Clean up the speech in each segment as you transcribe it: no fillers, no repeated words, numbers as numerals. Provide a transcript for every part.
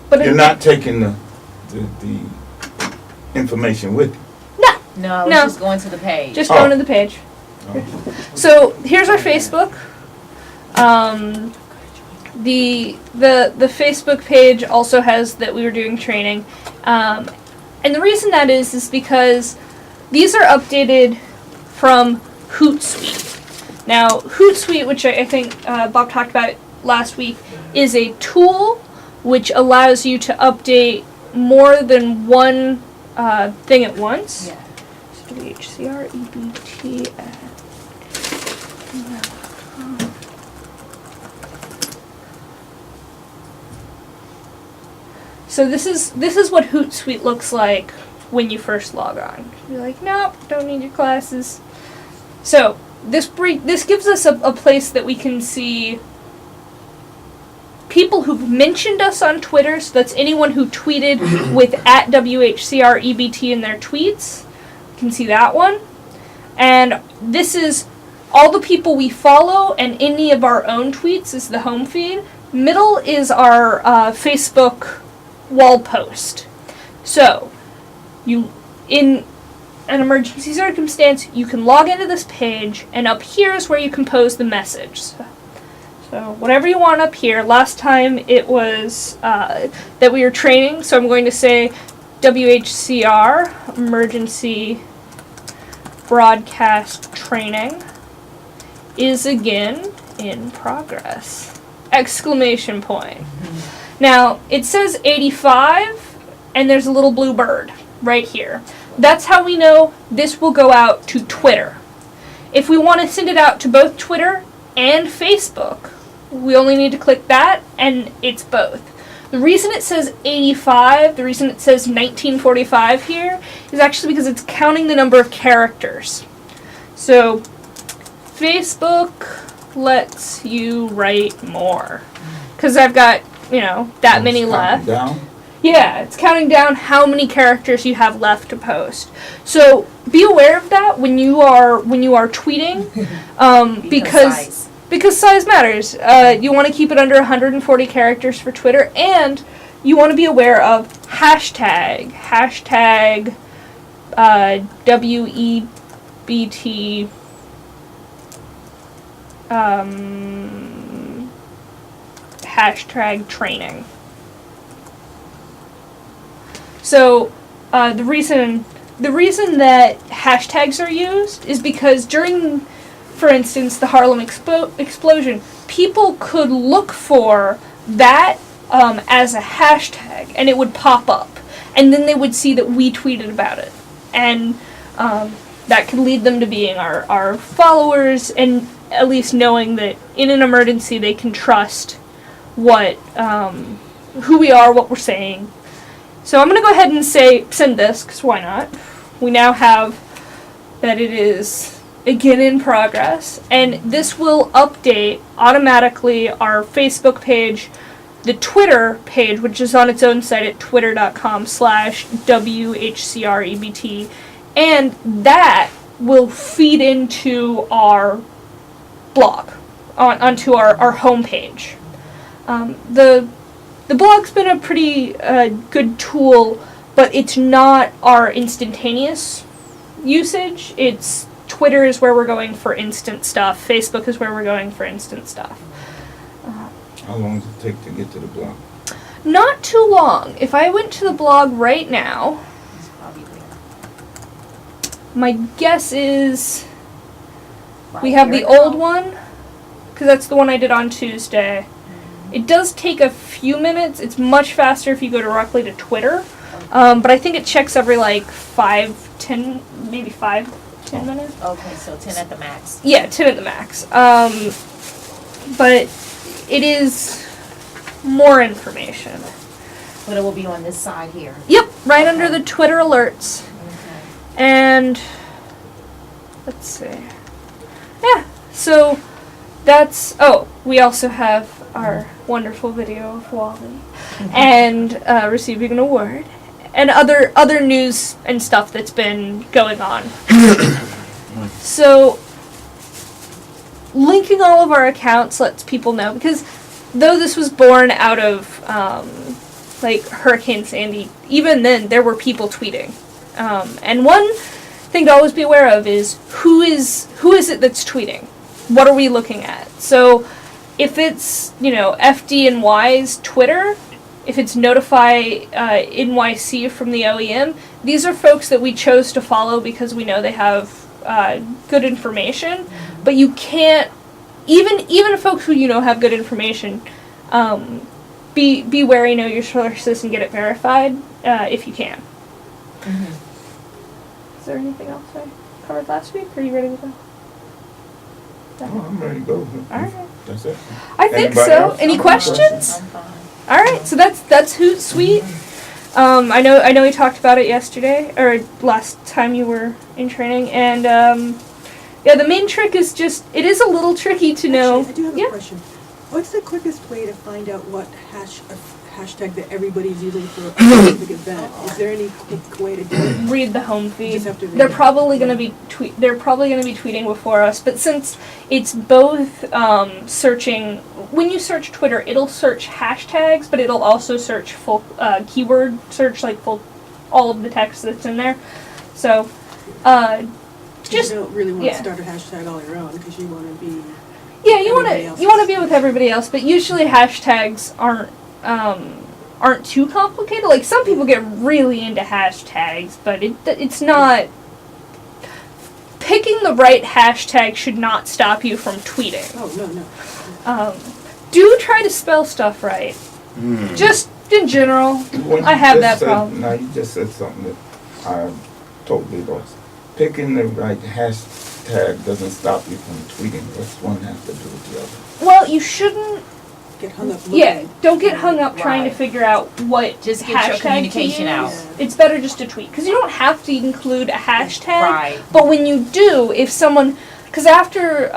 But You're not taking the information with you. No, it's No. just going to the page. just going to the page. So here's our Facebook. The Facebook page also has that we were doing training, and the reason that is because these are updated from Hootsuite. Now, Hootsuite, which I think Bob talked about last week, is a tool which allows you to update more than one thing at once. Yeah. WHCREBT. So this is what Hootsuite looks like when you first log on. You're like, nope, don't need your classes. So this gives us a place that we can see people who've mentioned us on Twitter. So that's anyone who tweeted with @WHCREBT in their tweets. You can see that one. And this is all the people we follow, and any of our own tweets is the home feed. Middle is our Facebook wall post. So, in an emergency circumstance, you can log into this page, and up here is where you compose the message. So whatever you want up here. Last time it was that we were training, so I'm going to say WHCR, Emergency Broadcast Training, is again in progress. Exclamation point. Now, it says 85, and there's a little blue bird right here. That's how we know this will go out to Twitter. If we want to send it out to both Twitter and Facebook, we only need to click that, and it's both. The reason it says 85, the reason it says 1945 here, is actually because it's counting the number of characters. So, Facebook lets you write more. Because I've got, that many left. Down. Yeah, it's counting down how many characters you have left to post. So be aware of that when you are tweeting, because size matters. You want to keep it under 140 characters for Twitter, and you want to be aware of hashtag WEBT. Hashtag training. So the reason that hashtags are used is because during, for instance, the Harlem explosion, people could look for that as a hashtag, and it would pop up, and then they would see that we tweeted about it, and that could lead them to being our followers, and at least knowing that in an emergency they can trust who we are, what we're saying. So I'm going to go ahead and send this, because why not? We now have that it is again in progress, and this will update automatically our Facebook page, the Twitter page, which is on its own site at twitter.com/WHCREBT, and that will feed into our blog, onto our homepage. The blog's been a pretty good tool, but it's not our instantaneous usage. It's Twitter is where we're going for instant stuff. Facebook is where we're going for instant stuff. How long does it take to get to the blog? Not too long. If I went to the blog right now, my guess is we have the old one, because that's the one I did on Tuesday. It does take a few minutes. It's much faster if you go directly to Twitter. But I think it checks every 5-10 minutes. Okay, so 10 at the max. Yeah, 10 at the max. But it is more information. But it will be on this side here. Yep, right under the Twitter alerts. Okay. And let's see. Yeah, so that's, we also have our wonderful video of Wally and receiving an award and other news and stuff that's been going on. So linking all of our accounts lets people know, because though this was born out of like Hurricane Sandy, even then there were people tweeting. And one thing to always be aware of is who is it that's tweeting? What are we looking at? So if it's, FDNY's Twitter, if it's Notify NYC from the OEM, these are folks that we chose to follow because we know they have good information. But you can't, even folks who have good information, be wary, know your sources, and get it verified if you can. Is there anything else I covered last week? Are you ready to go? Oh, I'm ready to go. Alright. That's it. I think Anybody so. else? Any questions? I'm fine. All right, so that's Hootsuite. I know we talked about it yesterday or last time you were in training, and the main trick is just it is a little tricky to know. Actually, I do have Yeah. a question. What's the quickest way to find out what hashtag that everybody's using for a specific event? Is there any quick way to do it? Read the home feed. Just have to read They're it. probably going to be tweeting before us, but since it's both searching, when you search Twitter, it'll search hashtags, but it'll also search full keyword search, like all of the text that's in there. So, just you don't really want yeah. to start a hashtag all your own because you want to be. yeah, you want everybody to be with everybody else, but usually hashtags aren't too complicated. Like some people get really into hashtags, but it's not. Picking the right hashtag should not stop you from tweeting. Oh no. Do try to spell stuff right. Just in general, When I you have just that said- problem. Now, you just said something that I totally lost. Picking the right hashtag doesn't stop you from tweeting. What's one have to do with the other? Well, you shouldn't. Get hung up. Yeah, looking. don't get hung up trying to Right. figure out what Just get your hashtag communication to out. use. It's better just to tweet because you don't have to include a hashtag. Right. But when you do, if someone, because after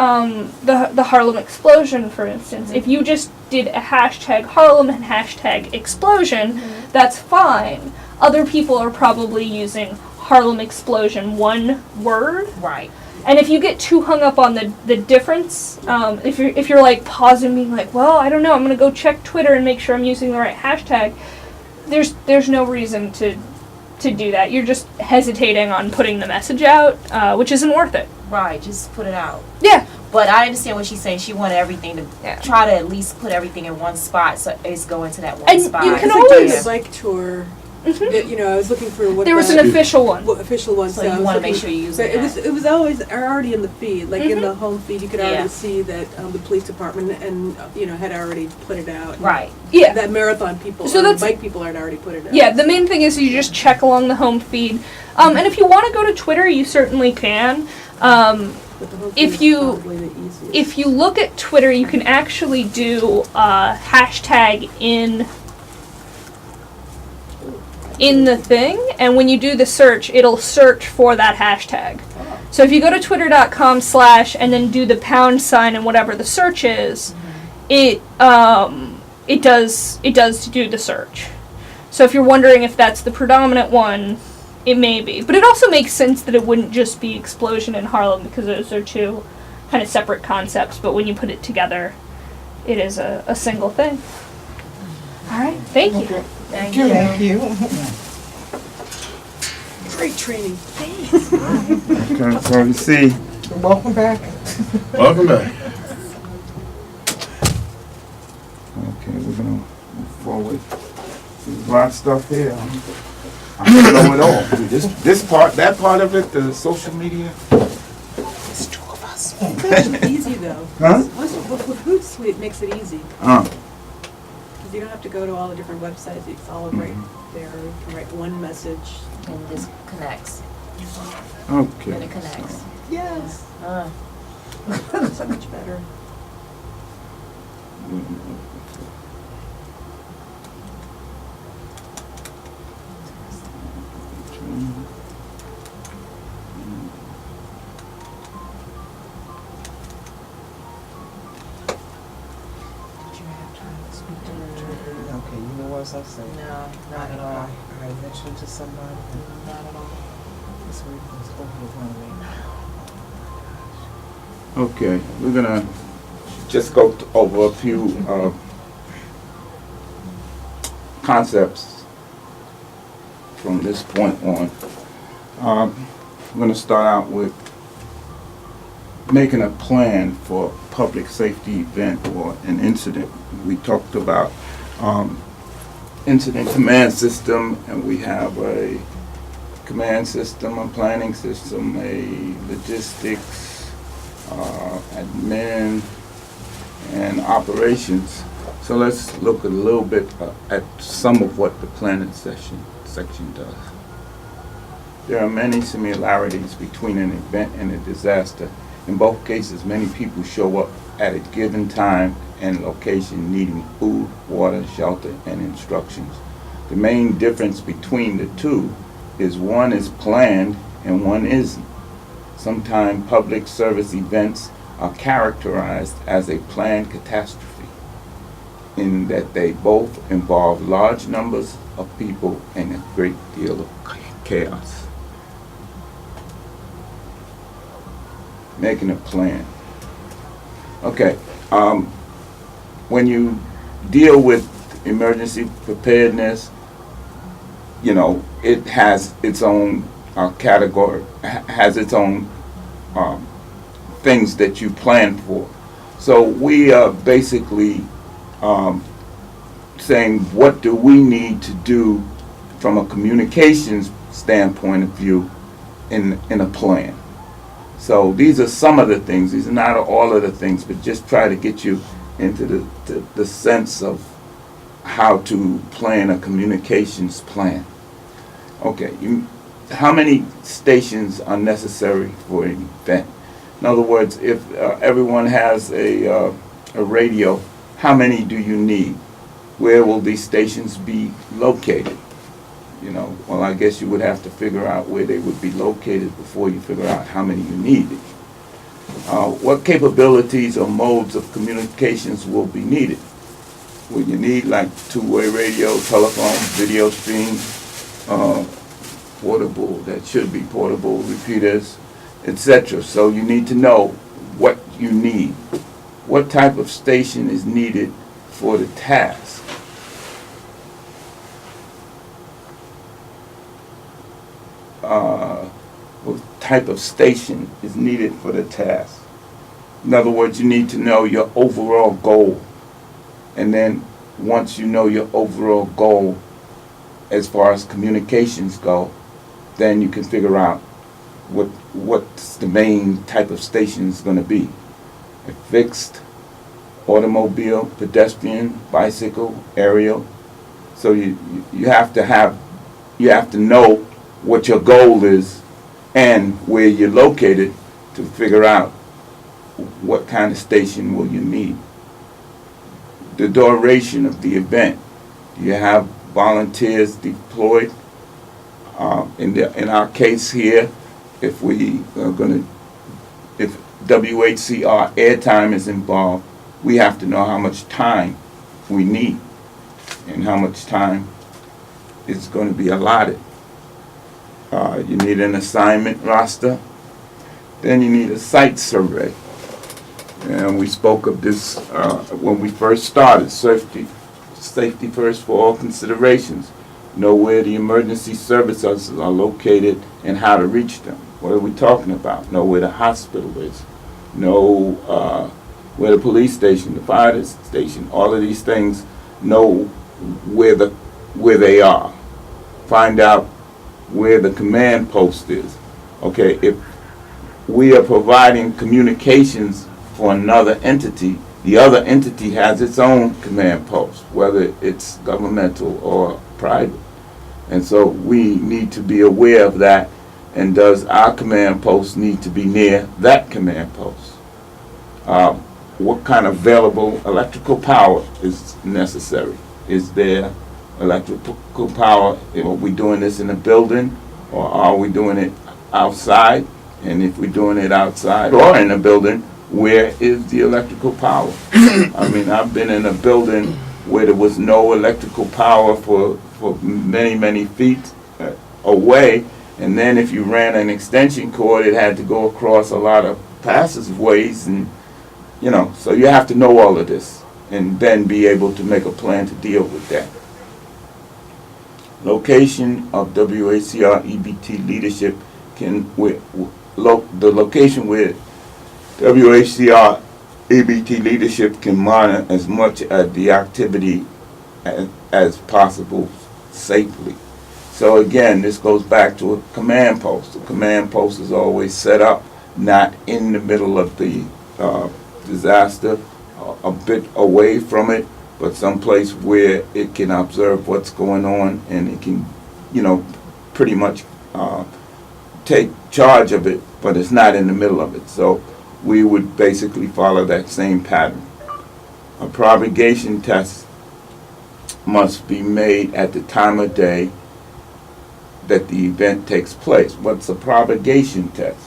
the Harlem explosion, for instance, if you just did a hashtag Harlem and hashtag explosion, that's fine. Other people are probably using Harlem explosion, one word. Right. And if you get too hung up on the difference, if you're like pausing, being like, well, I don't know, I'm gonna go check Twitter and make sure I'm using the right hashtag. There's no reason to do that. You're just hesitating on putting the message out, which isn't worth it. Right. Just put it out. Yeah. But I understand what she's saying. She wanted everything to Yeah. try to at least put everything in one spot, so it's going to that one And spot. you can It's like doing always- a bike tour. Mhm. I was looking for what There was the an official one. official one. So I you was want to looking- make sure you use But it. it was always already in the feed, like in Mhm. the home feed. You could Yeah. already see that the police department and had already put it out. Right. Yeah. That marathon people, So or that's- bike people had already put it out. Yeah, the main thing is you just check along the home feed. And if you want to go to Twitter, you certainly can. But the home if feed is you- probably the easiest. If you look at Twitter, you can actually do hashtag in the thing, and when you do the search, it'll search for that hashtag. So if you go to twitter.com/ and then do the # and whatever the search is, it does do the search. So if you're wondering if that's the predominant one, it may be. But it also makes sense that it wouldn't just be explosion in Harlem because those are two kind of separate concepts, but when you put it together, it is a single thing. All right, thank you. Okay. Thank you. Thank you. Great training. Okay, so you see. Welcome back. Welcome back. Okay, we're gonna move forward. There's a lot of stuff here. I don't know it all. This part, that part of it, the social media. There's two of us. It's actually easy though. Huh? With Hootsuite, it makes it easy. Because you don't have to go to all the different websites. It's all right there. You can write one message. And it just connects. Okay. And it connects. Yes. So much better. Did you have time to speak to her? Okay, you know what else I say? No, not at all. I mentioned to somebody Not at all. this week was overwhelming. Okay, we're gonna just go over a concepts from this point on. I'm going to start out with making a plan for a public safety event or an incident. We talked about incident command system, and we have a command system, a planning system, a logistics, admin, and operations. So let's look a little bit at some of what the planning section does. There are many similarities between an event and a disaster. In both cases, many people show up at a given time and location needing food, water, shelter, and instructions. The main difference between the two is one is planned and one isn't. Sometimes public service events are characterized as a planned catastrophe in that they both involve large numbers of people and a great deal of chaos. Making a plan. Okay, when you deal with emergency preparedness, you know, it has its own category, has its own things that you plan for. So we are basically saying, what do we need to do from a communications standpoint of view in a plan? So these are some of the things. These are not all of the things, but just try to get you into the sense of how to plan a communications plan. Okay, how many stations are necessary for an event? In other words, if everyone has a radio, how many do you need? Where will these stations be located? You know, well, I guess you would have to figure out where they would be located before you figure out how many you need. What capabilities or modes of communications will be needed? Will you need like two-way radio, telephone, video stream, portable, that should be portable, repeaters, etc. So you need to know what you need. What type of station is needed for the task? What type of station is needed for the task? In other words, you need to know your overall goal. And then once you know your overall goal as far as communications go, then you can figure out what's the main type of station is going to be. A fixed, automobile, pedestrian, bicycle, aerial. So you have to know what your goal is and where you're located to figure out what kind of station will you need. The duration of the event. Do you have volunteers deployed? In our case here, if WHCR airtime is involved, we have to know how much time we need and how much time is going to be allotted. You need an assignment roster. Then you need a site survey. And we spoke of this when we first started. Safety first for all considerations. Know where the emergency services are located and how to reach them. What are we talking about? Know where the hospital is. Know where the police station, the fire station, all of these things. Know where they are. Find out where the command post is. Okay, if we are providing communications for another entity, the other entity has its own command post, whether it's governmental or private. And so we need to be aware of that. And does our command post need to be near that command post? What kind of available electrical power is necessary? Is there electrical power? Are we doing this in a building or are we doing it outside? And if we're doing it outside or in a building, where is the electrical power? I mean, I've been in a building where there was no electrical power for many, many feet away. And then if you ran an extension cord, it had to go across a lot of passageways. And, you know, so you have to know all of this and then be able to make a plan to deal with that. Location of WACR EBT leadership the location where WACR EBT leadership can monitor as much of the activity as possible safely. So again, this goes back to a command post. The command post is always set up not in the middle of the disaster, a bit away from it, but someplace where it can observe what's going on and it can, pretty much take charge of it, but it's not in the middle of it. So we would basically follow that same pattern. A propagation test must be made at the time of day that the event takes place. What's a propagation test?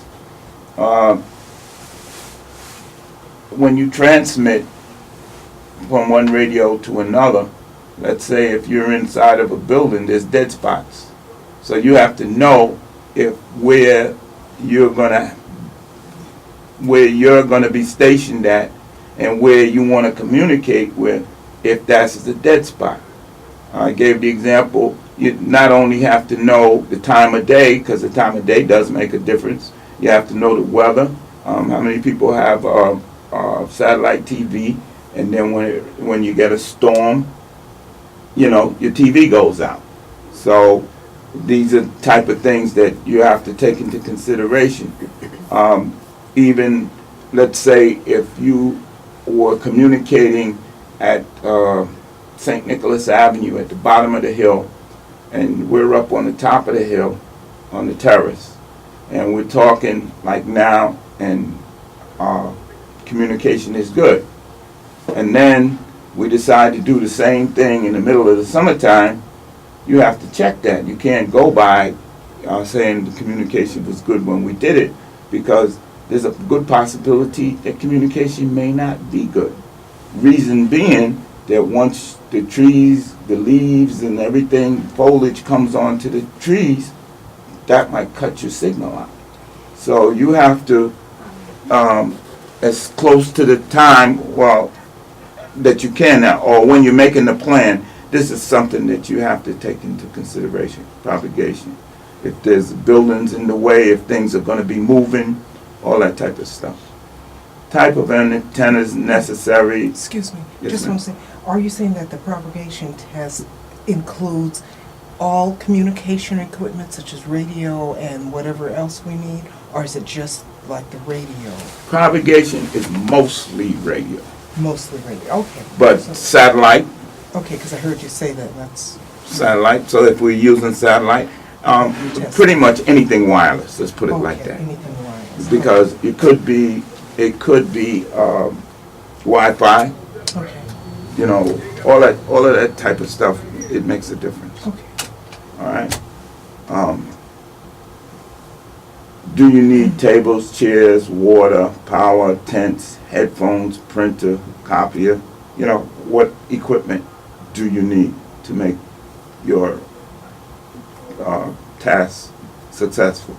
When you transmit from one radio to another, let's say if you're inside of a building, there's dead spots. So you have to know where you're gonna be stationed at and where you want to communicate with, if that's the dead spot. I gave the example, you not only have to know the time of day, because the time of day does make a difference. You have to know the weather. How many people have satellite TV, and then when you get a storm, your TV goes out. So these are the type of things that you have to take into consideration. Even, let's say, if you were communicating at St. Nicholas Avenue at the bottom of the hill, and we're up on the top of the hill on the terrace, and we're talking like now, and communication is good. And then we decide to do the same thing in the middle of the summertime. You have to check that. You can't go by saying the communication was good when we did it, because there's a good possibility that communication may not be good. Reason being that once the trees, the leaves and everything, foliage comes onto the trees, that might cut your signal out. So you have to, as close to the time, that you can now, or when you're making the plan, this is something that you have to take into consideration, propagation. If there's buildings in the way, if things are going to be moving, all that type of stuff. Type of antennas necessary. Excuse me, Yes, just ma'am. want to say, are you saying that the propagation test includes all communication equipment such as radio and whatever else we need, or is it just like the radio? Propagation is mostly radio, Mostly radio, okay. but satellite, Okay, because I heard you say that, that's, so if we're using satellite, pretty much anything wireless, let's put it like okay, that. anything wireless. Because it could be Wi-Fi, Okay, all of that type of stuff, it makes a difference. okay. All right. Do you need tables, chairs, water, power, tents, headphones, printer, copier? What equipment do you need to make your task successful?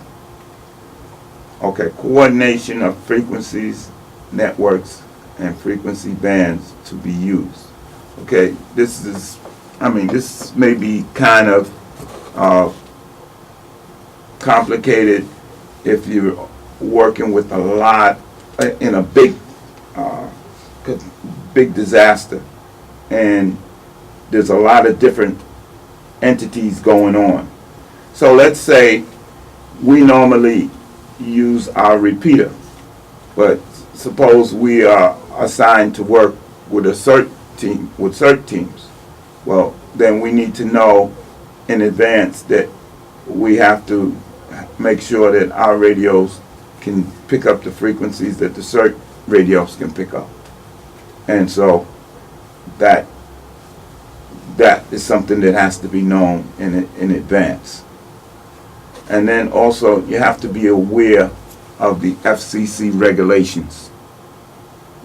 Okay, coordination of frequencies, networks, and frequency bands to be used. Okay, this may be kind of complicated if you're working with a lot in a big disaster, and there's a lot of different entities going on. So let's say we normally use our repeater, but suppose we are assigned to work with a CERT team, with CERT teams. Well, then we need to know in advance that we have to make sure that our radios can pick up the frequencies that the CERT radios can pick up. And so that is something that has to be known in advance. And then also you have to be aware of the FCC regulations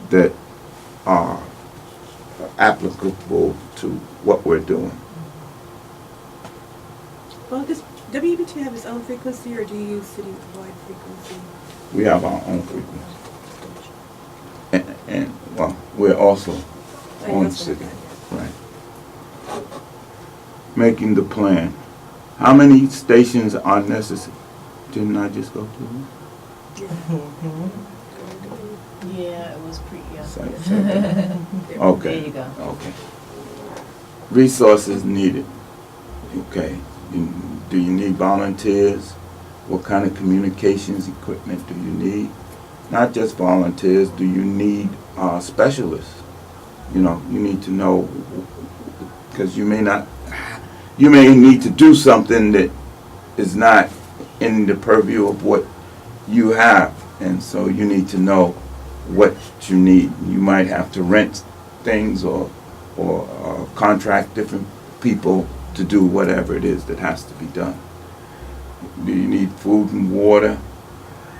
that are applicable to what we're doing. Well, does WBT have its own frequency, or do you use city-wide frequency? We have our own frequency. And we're also I on also city. have that, Right. Making the plan. How many stations are necessary? Didn't I just go through them? Mhm. Yeah, it was yeah. Okay. There you go. Okay. Resources needed. Okay. Do you need volunteers? What kind of communications equipment do you need? Not just volunteers, do you need specialists? You know, you need to know, because you may need to do something that is not in the purview of what you have, and so you need to know what you need. You might have to rent things or contract different people to do whatever it is that has to be done. Do you need food and water,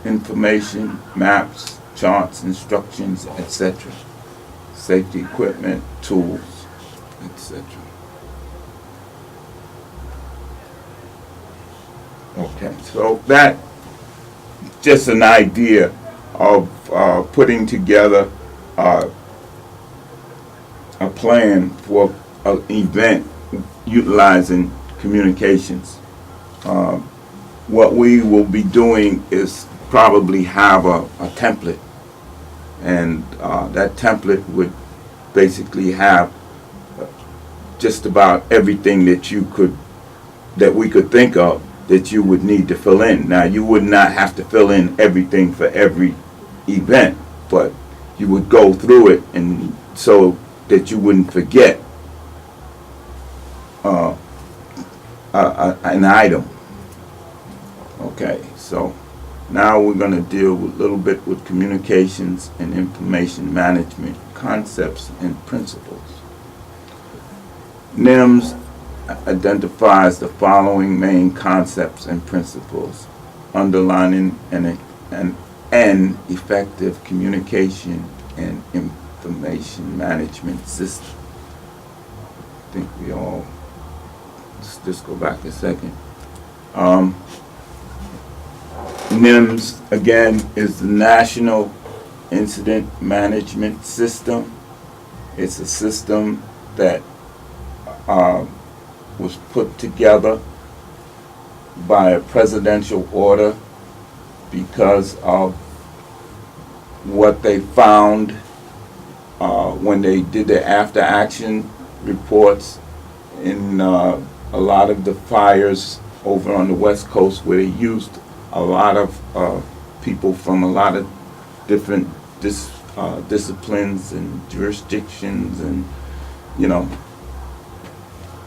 information, maps, charts, instructions, etc.? Safety equipment, tools, etc. Okay, so that just an idea of putting together a plan for an event utilizing communications. What we will be doing is probably have a template, and that template would basically have just about everything that we could think of that you would need to fill in. Now, you would not have to fill in everything for every event, but you would go through it, and so that you wouldn't forget an item. Okay, so now we're going to deal a little bit with communications and information management concepts and principles. NIMS identifies the following main concepts and principles underlining an effective communication and information management system. I think we all, let's just go back a second. NIMS, again, is the National Incident Management System. It's a system that was put together by a presidential order because of what they found when they did their after-action reports in a lot of the fires over on the West Coast, where they used a lot of people from a lot of different disciplines and jurisdictions, and you know,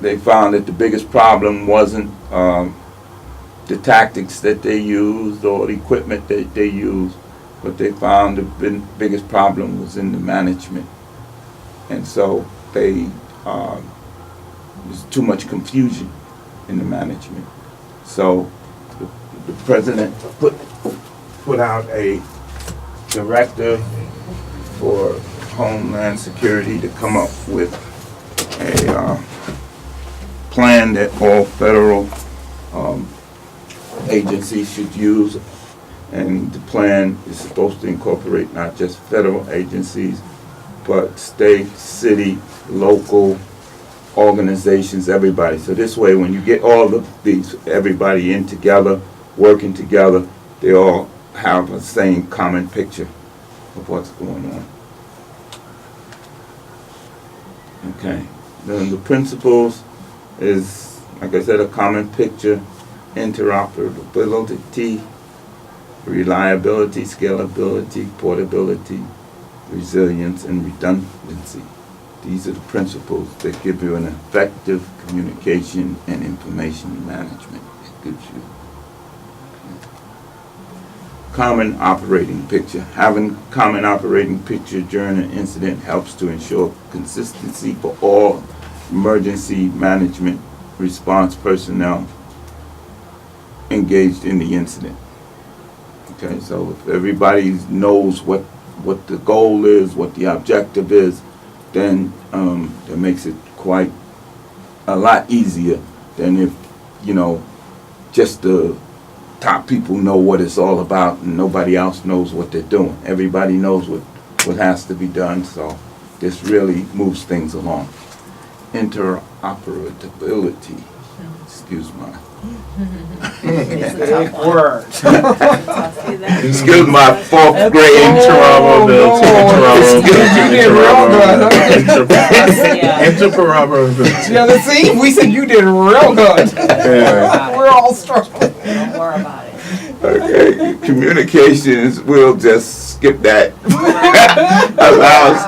they found that the biggest problem wasn't the tactics that they used or the equipment that they used, but they found the biggest problem was in the management. And so there's too much confusion in the management. So the president put out a directive for Homeland Security to come up with a plan that all federal agencies should use, and the plan is supposed to incorporate not just federal agencies, but state, city, local organizations, everybody. So this way, when you get all of these, everybody in together, working together, they all have the same common picture of what's going on. Okay, then the principles is, like I said, a common picture, interoperability, reliability, scalability, portability, resilience, and redundancy. These are the principles that give you an effective communication and information management. It gives you common operating picture. Having common operating picture during an incident helps to ensure consistency for all emergency management response personnel engaged in the incident. Okay, so if everybody knows what the goal is, what the objective is, then that makes it quite a lot easier than if, you know, just the top people know what it's all about and nobody else knows what they're doing. Everybody knows what has to be done, so this really moves things along. Interoperability. excuse my, It's a tough one. Word. It's tough. See that? excuse my fourth grade Oh, Yeah. Interoperability. Yeah, see, we said you did real good. Yeah. We're all struggling. Don't worry about it. Okay, communications, we'll just skip that. Allows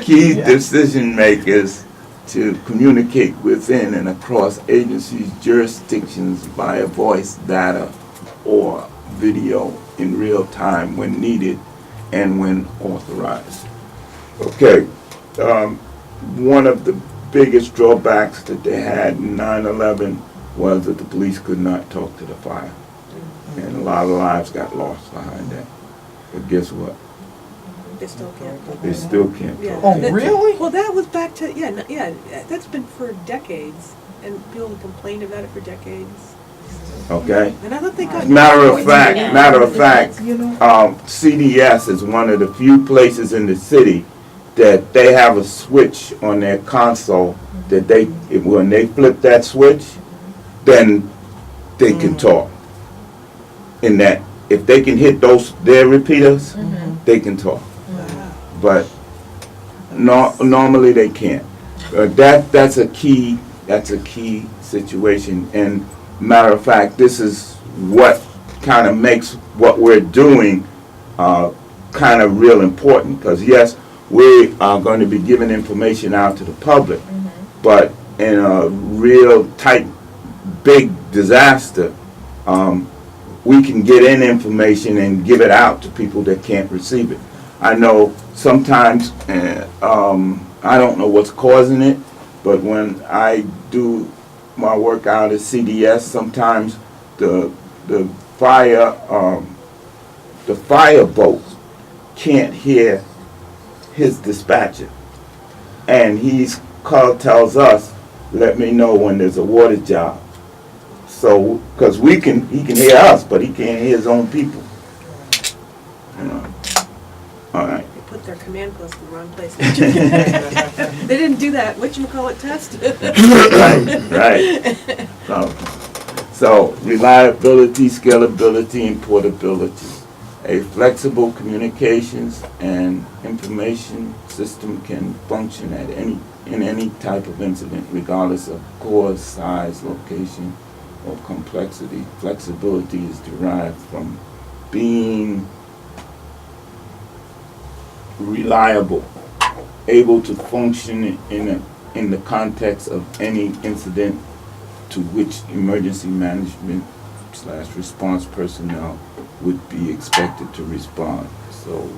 key decision makers to communicate within and across agencies' jurisdictions via voice, data, or video in real time when needed and when authorized. Okay, one of the biggest drawbacks that they had in 9/11 was that the police could not talk to the fire. And a lot of lives got lost behind that. But guess what? They still can't. They still can't Yeah. talk. Oh, That- really? Well, that was back to, yeah, that's been for decades, and people have complained about it for decades. Okay? And I thought they got. Matter of Yeah. fact, You know, CDS is one of the few places in the city that they have a switch on their console that when they flip that switch, then they can talk. In that, if they can hit their repeaters, they can talk. Wow. But normally they can't. That's a key situation. And matter of fact, this is what kind of makes what we're doing kind of real important. Because yes, we are going to be giving information out to the public, but in a real tight, big disaster, we can get in information and give it out to people that can't receive it. I know sometimes, I don't know what's causing it, but when I do my work out at CDS, sometimes the fireboat can't hear his dispatcher, and tells us, "Let me know when there's a water job." So, because he can hear us, but he can't hear his own people. You know. All right. They put their command post in the wrong place. They didn't do that, whatchamacallit test? Right. So reliability, scalability, and portability. A flexible communications and information system can function in any type of incident, regardless of cause, size, location, or complexity. Flexibility is derived from being reliable, able to function in the context of any incident to which emergency management / response personnel would be expected to respond. So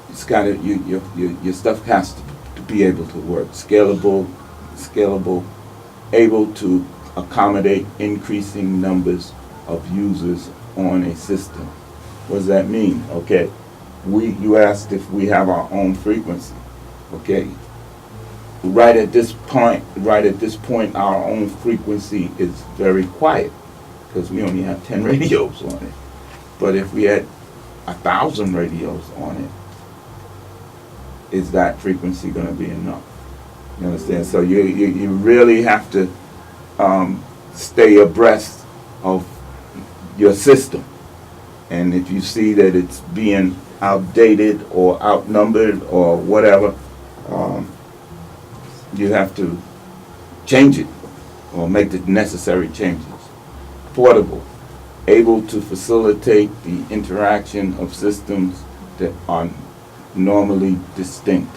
it's got to, your stuff has to be able to work. Scalable, able to accommodate increasing numbers of users on a system. What does that mean? Okay, you asked if we have our own frequency. Okay, right at this point, our own frequency is very quiet because we only have 10 radios on it. But if we had 1,000 radios on it, is that frequency going to be enough? You understand? So you really have to stay abreast of your system. And if you see that it's being outdated or outnumbered or whatever, you have to change it or make the necessary changes. Portable, able to facilitate the interaction of systems that are normally distinct.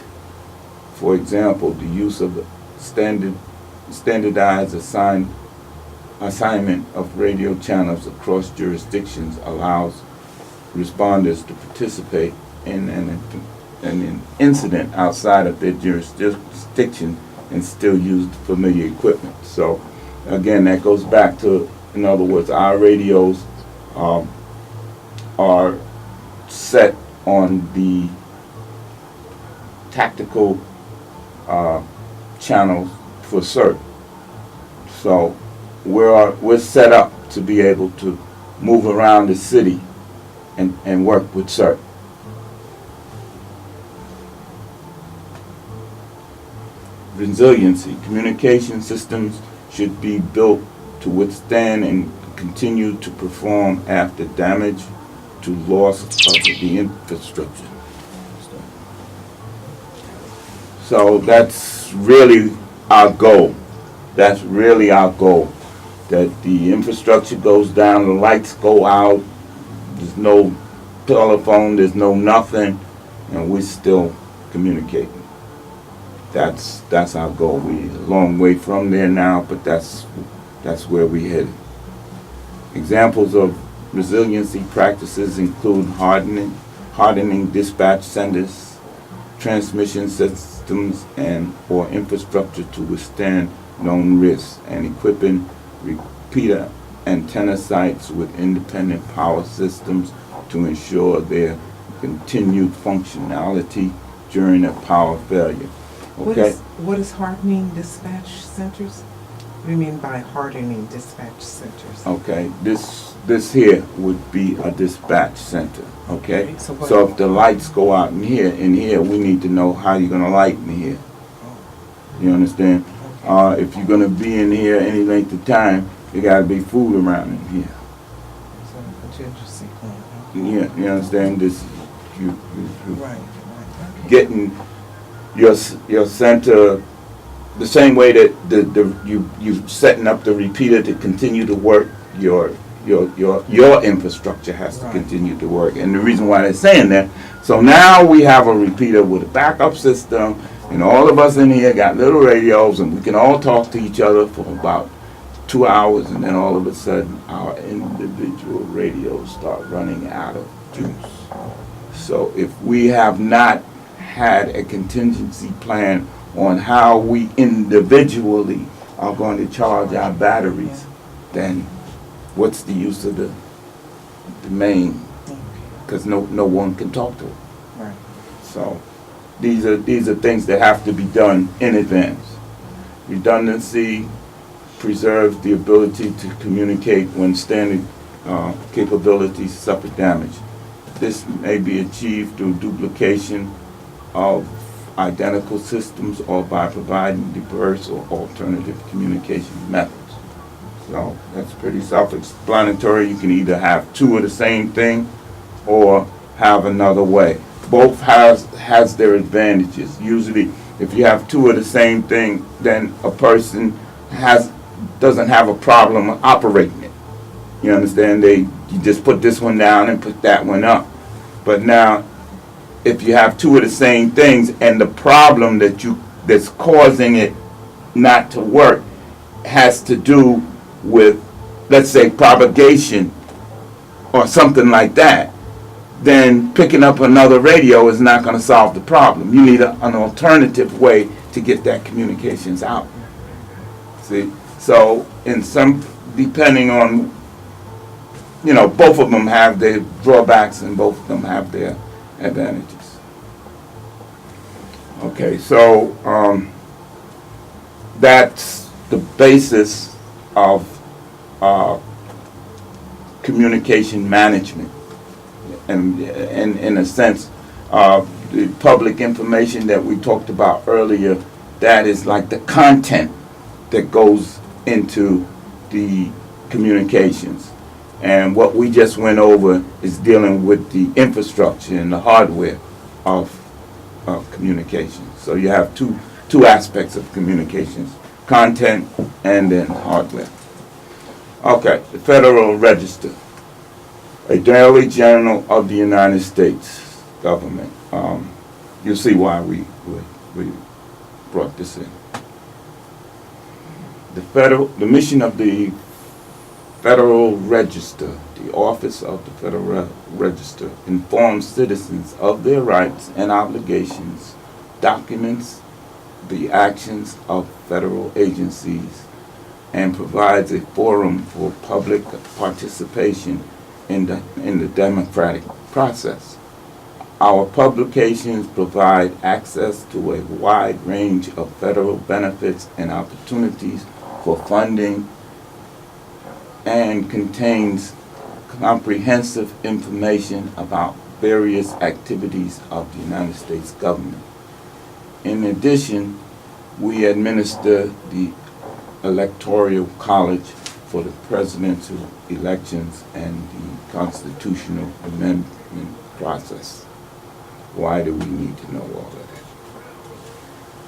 For example, the use of the standardized assignment of radio channels across jurisdictions allows responders to participate in an incident outside of their jurisdiction and still use familiar equipment. So again, that goes back to, in other words, our radios are set on the tactical channels for CERT. So we're set up to be able to move around the city and work with CERT. Resiliency. Communication systems should be built to withstand and continue to perform after damage to loss of the infrastructure. So that's really our goal. That's really our goal. That the infrastructure goes down, the lights go out, there's no telephone, there's no nothing, and we're still communicating. That's our goal. We're a long way from there now, but that's where we headed. Examples of resiliency practices include hardening dispatch centers, transmission systems, and or infrastructure to withstand known risks, and equipping repeater antenna sites with independent power systems to ensure their continued functionality during a power failure. Okay? What is hardening dispatch centers? What do you mean by hardening dispatch centers? Okay, this here would be a dispatch center, okay? Okay, so what- So if the lights go out in here, we need to know how you're gonna light in here. You understand? If you're gonna be in here any length of time, there gotta be food around in here. So contingency plan. You understand? This, you Right. getting your center the same way that you setting up the repeater to continue to work. Your infrastructure has to Right. continue to work, and the reason why they're saying that. So now we have a repeater with a backup system, and all of us in here got little radios, and we can all talk to each other for about 2 hours, and then all of a sudden our individual radios start running out of juice. So if we have not had a contingency plan on how we individually are going to charge our batteries, then what's the use of the main? Because no one can talk to it. Right. So these are things that have to be done in advance. Redundancy preserves the ability to communicate when standard capabilities suffer damage. This may be achieved through duplication of identical systems or by providing diverse or alternative communication methods. So that's pretty self-explanatory. You can either have two of the same thing or have another way. Both has their advantages. Usually, if you have two of the same thing, then a person doesn't have a problem operating it. You understand? You just put this one down and put that one up. But now, if you have two of the same things and the problem that's causing it not to work has to do with, let's say, propagation or something like that, then picking up another radio is not going to solve the problem. You need an alternative way to get that communications out. See? So depending on, both of them have their drawbacks and both of them have their advantages. Okay, so that's the basis of communication management. And in a sense, the public information that we talked about earlier, that is like the content that goes into the communications. And what we just went over is dealing with the infrastructure and the hardware of communications. So you have two aspects of communications, content and then hardware. Okay, the Federal Register, a daily journal of the United States government. You'll see why we brought this in. The mission of the Federal Register, the Office of the Federal Register, informs citizens of their rights and obligations, documents the actions of federal agencies, and provides a forum for public participation in the democratic process. Our publications provide access to a wide range of federal benefits and opportunities for funding and contains comprehensive information about various activities of the United States government. In addition, we administer the Electoral College for the presidential elections and the constitutional amendment process. Why do we need to know all of that?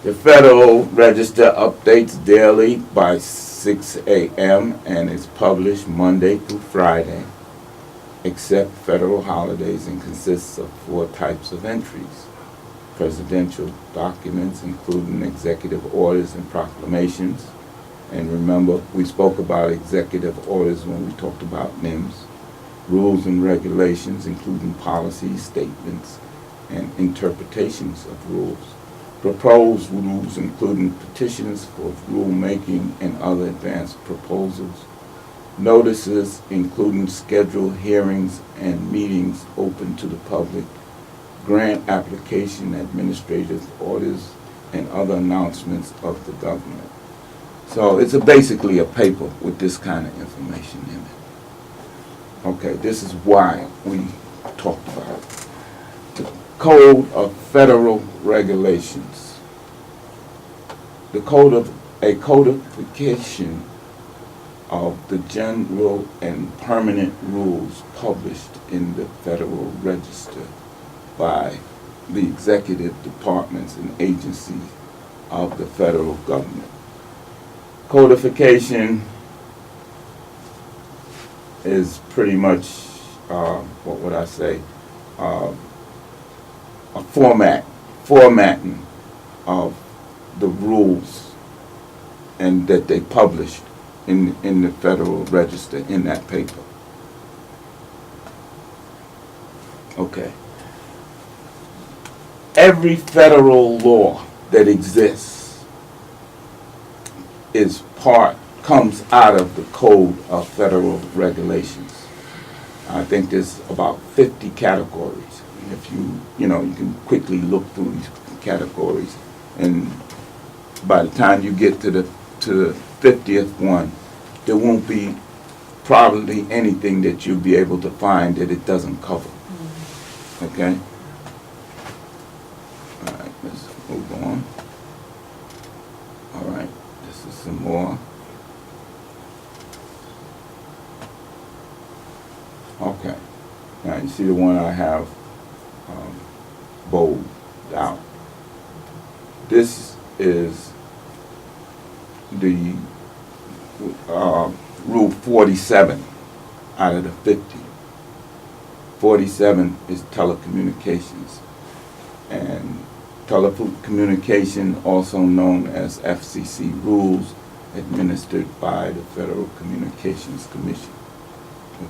The Federal Register updates daily by 6 a.m. and is published Monday through Friday, except federal holidays, and consists of 4 types of entries. Presidential documents, including executive orders and proclamations. And remember, we spoke about executive orders when we talked about NIMS. Rules and regulations, including policies, statements, and interpretations of rules. Proposed rules, including petitions for rulemaking and other advanced proposals. Notices, including scheduled hearings and meetings open to the public. Grant application, administrative orders, and other announcements of the government. So it's basically a paper with this kind of information in it. Okay, this is why we talked about it. The Code of Federal Regulations. A codification of the general and permanent rules published in the Federal Register by the executive departments and agencies of the federal government. Codification is pretty much, what would I say, a formatting of the rules and that they published in the Federal Register in that paper. Okay. Every federal law that exists comes out of the Code of Federal Regulations. I think there's about 50 categories. If you can quickly look through these categories, and by the time you get to the 50th one, there won't be probably anything that you'll be able to find that it doesn't cover. Okay? All right, let's move on. All right, this is some more. Okay, now you see the one I have bold out. This is the Rule 47 out of the 50. 47 is telecommunications. And telecommunication, also known as FCC rules, administered by the Federal Communications Commission.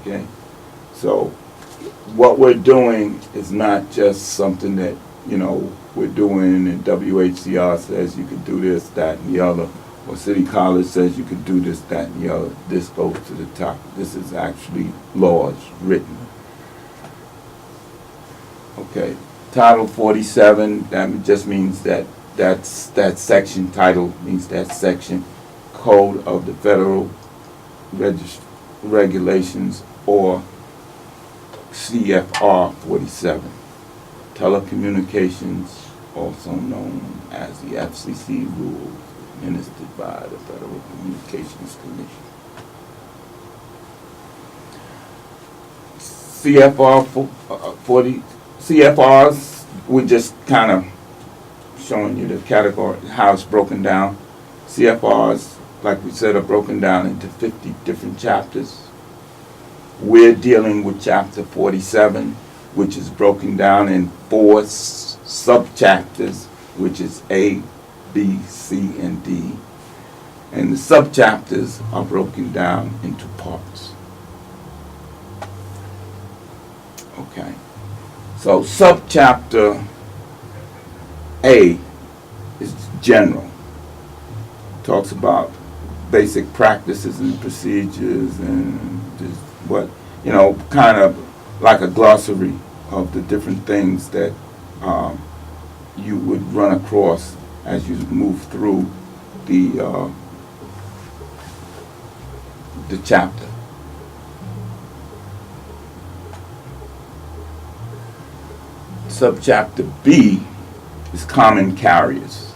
Okay? So what we're doing is not just something that, we're doing and WHCR says you can do this, that, and the other, or City College says you can do this, that, and the other. This goes to the top. This is actually laws written. Okay. Title 47, that just means that section, title means that section, Code of the Federal Regulations, or CFR 47. Telecommunications, also known as the FCC rules, administered by the Federal Communications Commission. CFRs, we're just kind of showing you the category, how it's broken down. CFRs, like we said, are broken down into 50 different chapters. We're dealing with chapter 47, which is broken down in 4 subchapters, which is A, B, C, and D. And the subchapters are broken down into parts. Okay. So subchapter A is general. Talks about basic practices and procedures and just what, kind of like a glossary of the different things that you would run across as you move through the chapter. Subchapter B is common carriers.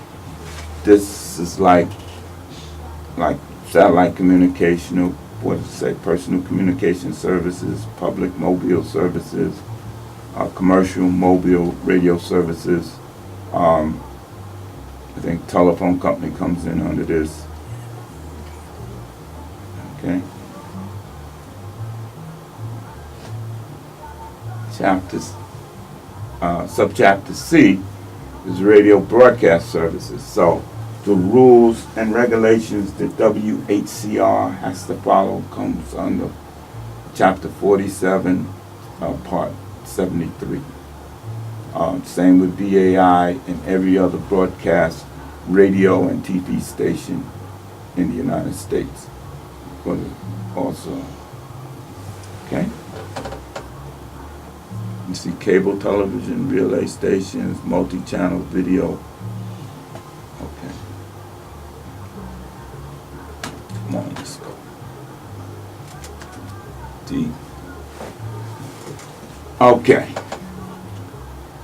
This is like satellite communication, what does it say, personal communication services, public mobile services, commercial mobile radio services. I think telephone company comes in under this. Okay. Subchapter C is radio broadcast services. So the rules and regulations that WHCR has to follow comes under Chapter 47, Part 73. Same with BAI and every other broadcast radio and TV station in the United States. Also, okay? You see cable television, relay stations, multi-channel video. Okay. Come on, let's go. D. Okay.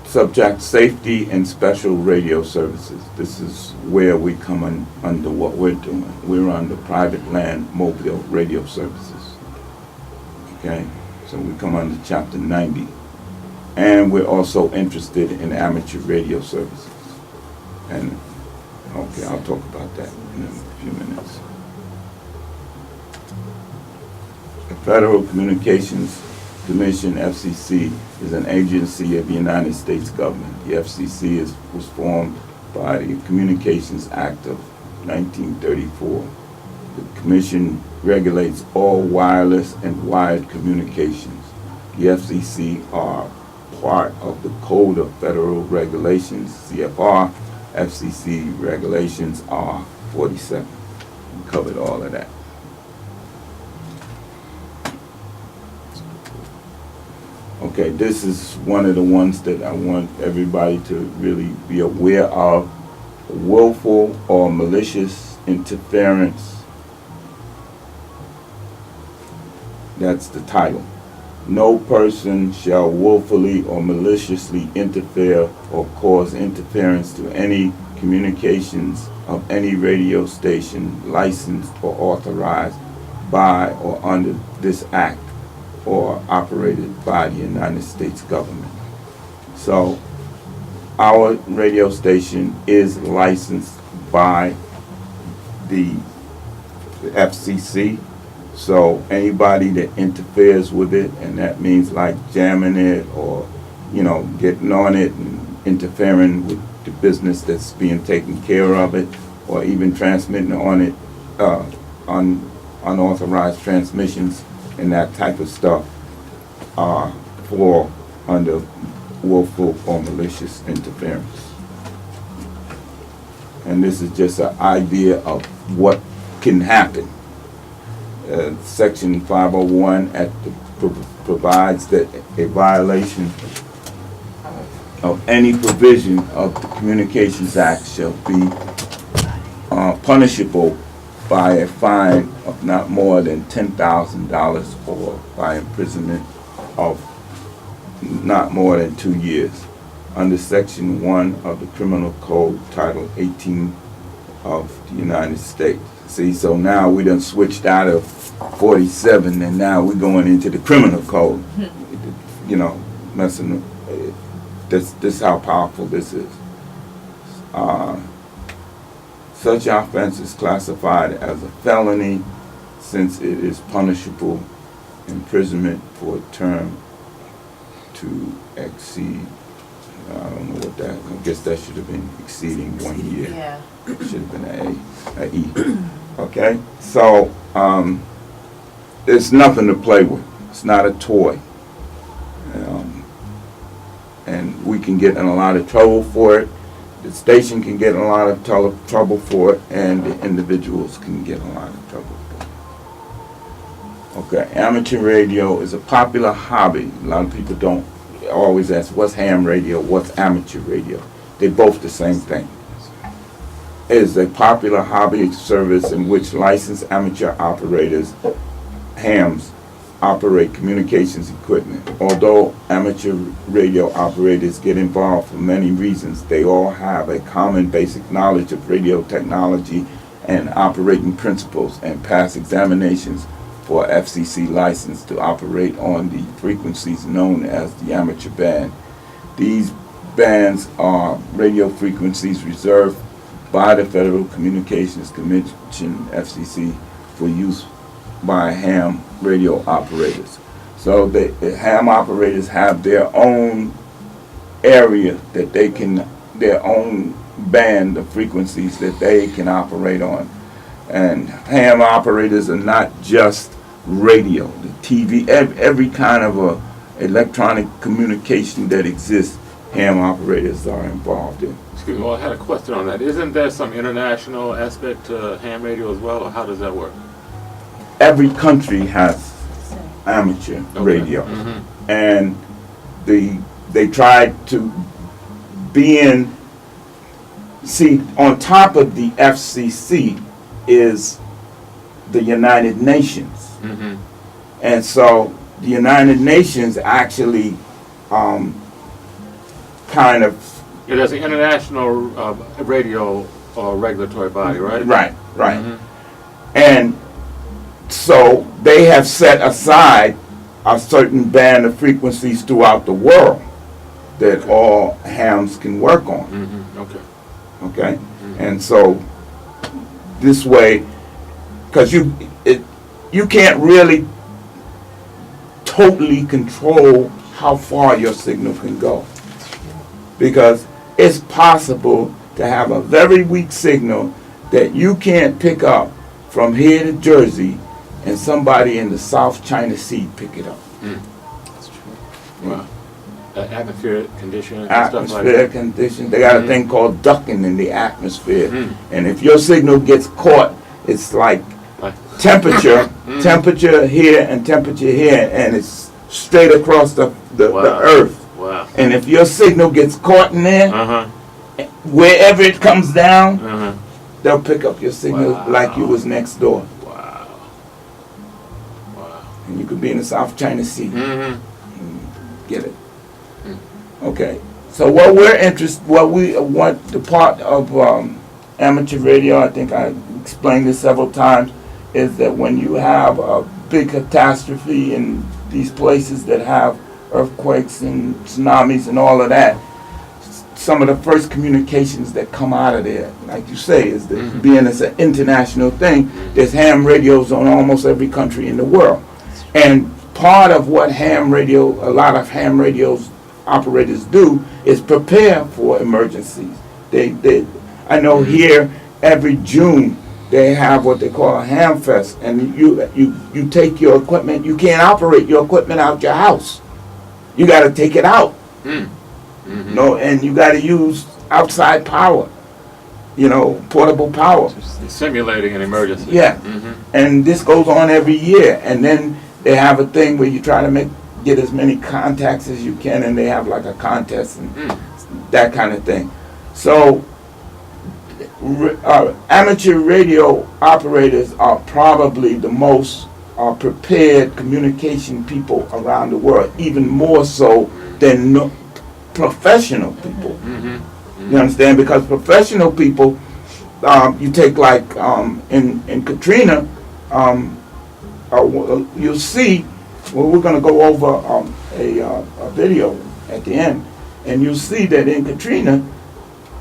Subject safety and special radio services. This is where we come under what we're doing. We're under private land mobile radio services. Okay, so we come under Chapter 90. And we're also interested in amateur radio services. And okay, I'll talk about that in a few minutes. The Federal Communications Commission, FCC, is an agency of the United States government. The FCC was formed by the Communications Act of 1934. The Commission regulates all wireless and wired communications. The FCC are part of the Code of Federal Regulations, CFR. FCC regulations are 47. We covered all of that. Okay, this is one of the ones that I want everybody to really be aware of. Willful or malicious interference. That's the title. No person shall willfully or maliciously interfere or cause interference to any communications of any radio station licensed or authorized by or under this act or operated by the United States government. So our radio station is licensed by the FCC. So anybody that interferes with it, and that means like jamming it or, getting on it and interfering with the business that's being taken care of it, or even transmitting on it, unauthorized transmissions and that type of stuff, fall under willful or malicious interference. And this is just an idea of what can happen. Section 501 provides that a violation of any provision of the Communications Act shall be punishable by a fine of not more than $10,000 or by imprisonment of not more than 2 years. Under Section 1 of the Criminal Code, Title 18 of the United States. See, so now we done switched out of 47 and now we're going into the criminal code. Messing. This how powerful this is. Such offense is classified as a felony since it is punishable imprisonment for a term to exceed. I don't know what that. I guess that should have been exceeding 1 year. Yeah. Should have been an E. Okay, so it's nothing to play with. It's not a toy, and we can get in a lot of trouble for it. The station can get in a lot of trouble for it, and the individuals can get in a lot of trouble for it. Okay, amateur radio is a popular hobby. A lot of people don't always ask, what's ham radio, what's amateur radio? They're both the same thing. It is a popular hobby service in which licensed amateur operators, hams, operate communications equipment. Although amateur radio operators get involved for many reasons, they all have a common basic knowledge of radio technology and operating principles and pass examinations for a FCC license to operate on the frequencies known as the amateur band. These bands are radio frequencies reserved by the Federal Communications Commission, FCC, for use by ham radio operators. So the ham operators have their own area that they can, their own band of frequencies that they can operate on. And ham operators are not just radio, the TV, every kind of electronic communication that exists, ham operators are involved in. Excuse me, well, I had a question on that. Isn't there some international aspect to ham radio as well, or how does that work? Every country has amateur radio, Mm-hmm. and they tried to be in. See, on top of the FCC is the United Nations, Mm-hmm. and so the United Nations actually kind of Yeah, there's an international radio regulatory body, right? right. Mhm. And so they have set aside a certain band of frequencies throughout the world that all hams can work on. Mm-hmm. Okay. Okay? And so this way, because you can't really totally control how far your signal can go. Because it's possible to have a very weak signal that you can't pick up from here to Jersey, and somebody in the South China Sea pick it up. That's true. Wow. Atmospheric conditions and stuff like Atmospheric that. conditions. They got a Mhm. thing called ducking in the atmosphere. Mm. And if your signal gets caught, it's like Like- temperature, temperature here and temperature here, and it's straight across the Wow. earth. Wow. And if your signal gets caught in there, Uh-huh. wherever it comes down, Uh-huh. they'll pick up your signal Wow. like you was next door. Wow. Wow. And you could be in the South China Sea. Mm-hmm. Get it? Okay. So what we want, the part of amateur radio, I think I explained this several times, is that when you have a big catastrophe in these places that have earthquakes and tsunamis and all of that, some of the first communications that come out of there, like you say, is that being it's an international thing, there's ham radios on almost every country in the world. And part of what a lot of ham radios operators do is prepare for emergencies. I know here every June they have what they call a ham fest, and you take your equipment. You can't operate your equipment out your house. You got to take it out. Mm-hmm. No, and you got to use outside power. Portable power. Simulating an emergency. Yeah. Mm-hmm. And this goes on every year. And then they have a thing where you try to get as many contacts as you can, and they have like a contest and that kind of thing. So amateur radio operators are probably the most prepared communication people around the world, even more so than professional people. Mm-hmm. You understand? Because professional people, you take like in Katrina, you'll see. Well, we're going to go over a video at the end, and you'll see that in Katrina,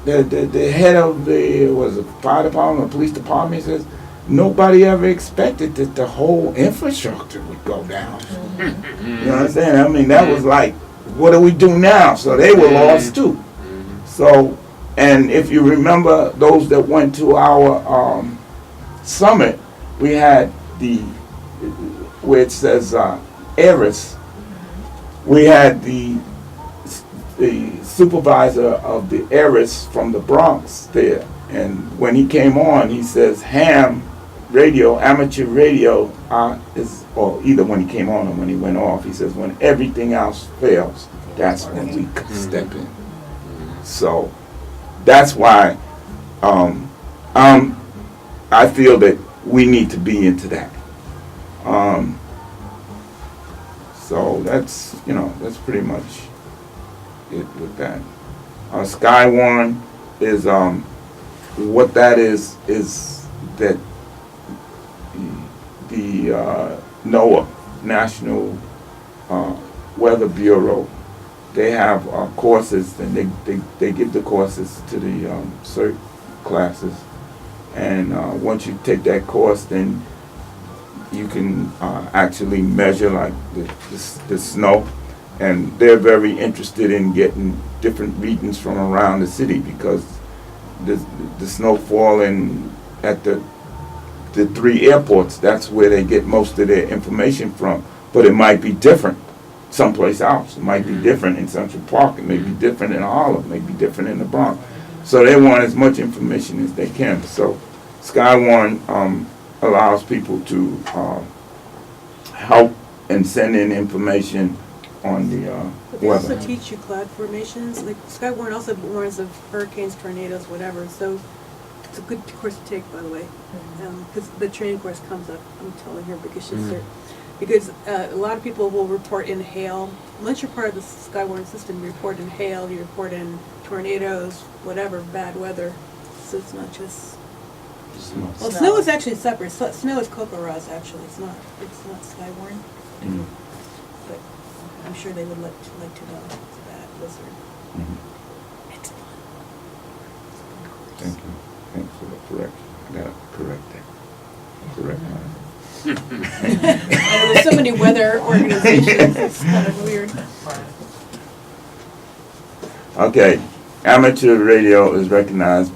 the head of the fire department or police department says nobody ever expected that the whole infrastructure would go down. You understand? I mean, that was like, what do we do now? So they were lost too. So, and if you remember those that went to our summit, we had where it says Eris, we had the supervisor of the Eris from the Bronx there, and when he came on, he says ham radio, amateur radio or either when he came on or when he went off, he says when everything else fails, that's when we step in. So that's why I feel that we need to be into that. So that's pretty much it with that. Skywarn is what that is that the NOAA, National Weather Bureau, they have courses, and they give the courses to the cert classes. And once you take that course, then you can actually measure like the snow. And they're very interested in getting different readings from around the city, because the snowfall at the 3 airports, that's where they get most of their information from. But it might be different someplace else. It might be different in Central Park. It may be different in Harlem. It may be different in the Bronx. So they want as much information as they can. So SkyWarn allows people to help and send in information on the But they also weather. teach you cloud formations, like SkyWarn also warns of hurricanes, tornadoes, whatever, so it's a good course to take, by the way. Because the training course comes up, I'm telling her, because she's there. Because a lot of people will report in hail. Once you're part of the SkyWarn system, you report in hail, you report in tornadoes, whatever, bad weather. So it's not just, well, snow is actually separate. Snow is CocoRa's actually, it's not SkyWarn. Mhm. But I'm sure they would like to know it's bad blizzard. Mhm. It's fun. Thank you. Thanks for the correction. I gotta correct that. Correct that. I know there's so many weather organizations, it's kind of weird. Okay, amateur radio is recognized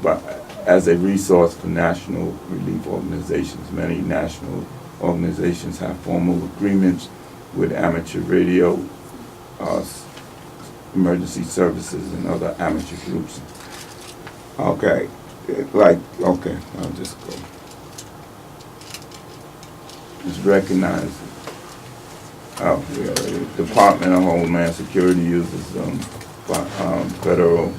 as a resource for national relief organizations. Many national organizations have formal agreements with amateur radio, emergency services, and other amateur groups. Okay, I'll just go. It's recognized. Oh, we already. Department of Homeland Security uses Federal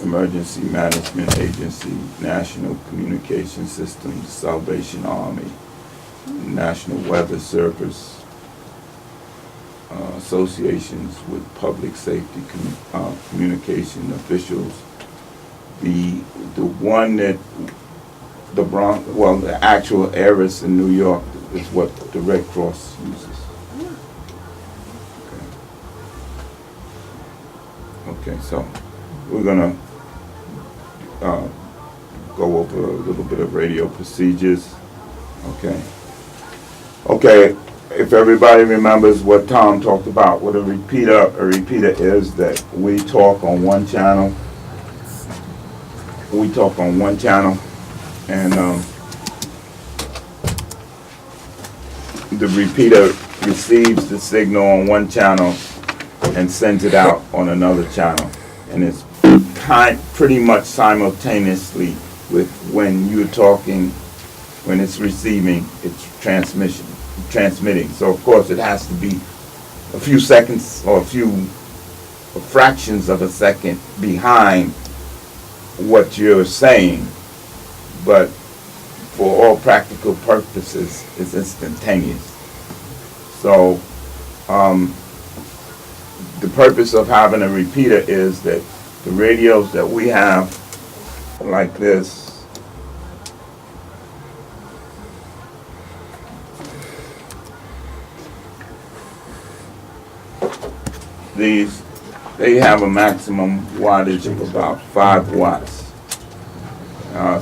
Emergency Management Agency, National Communication Systems, Salvation Army, National Weather Service, associations with public safety communication officials. The one that the Bronx, well, the actual ARIS in New York is what the Red Cross uses. Okay, so we're gonna go over a little bit of radio procedures. Okay, if everybody remembers what Tom talked about, what a repeater is that we talk on one channel. And the repeater receives the signal on one channel and sends it out on another channel. And it's pretty much simultaneously with when you're talking, when it's receiving, it's transmitting. So of course it has to be a few seconds or a few fractions of a second behind what you're saying, but for all practical purposes, it's instantaneous. So the purpose of having a repeater is that the radios that we have, like this, they have a maximum wattage of about 5 watts.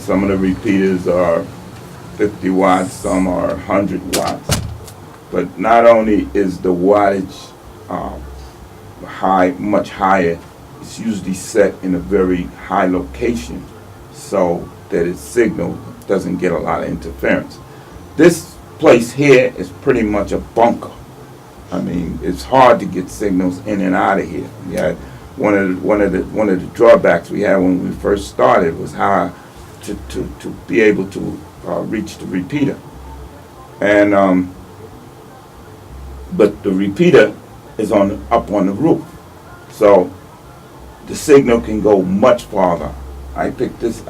Some of the repeaters are 50 watts, some are 100 watts. But not only is the wattage much higher, it's usually set in a very high location so that its signal doesn't get a lot of interference. This place here is pretty much a bunker. I mean, it's hard to get signals in and out of here. Yeah, one of the drawbacks we had when we first started was how to be able to reach the repeater. And but the repeater is up on the roof, so the signal can go much farther. I picked this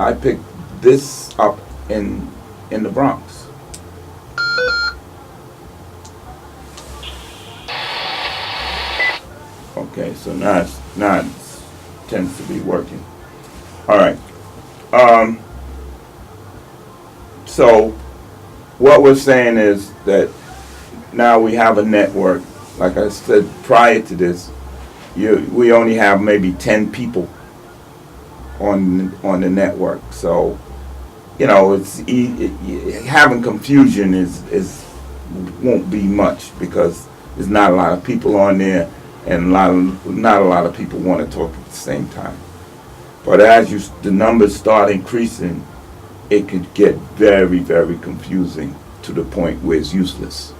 up in the Bronx. Okay, so now it tends to be working. All right. So what we're saying is that now we have a network. Like I said prior to this, we only have maybe 10 people on the network. So, you know, having confusion is won't be much because there's not a lot of people on there, and not a lot of people want to talk at the same time. But as the numbers start increasing, it could get very, very confusing to the point where it's useless.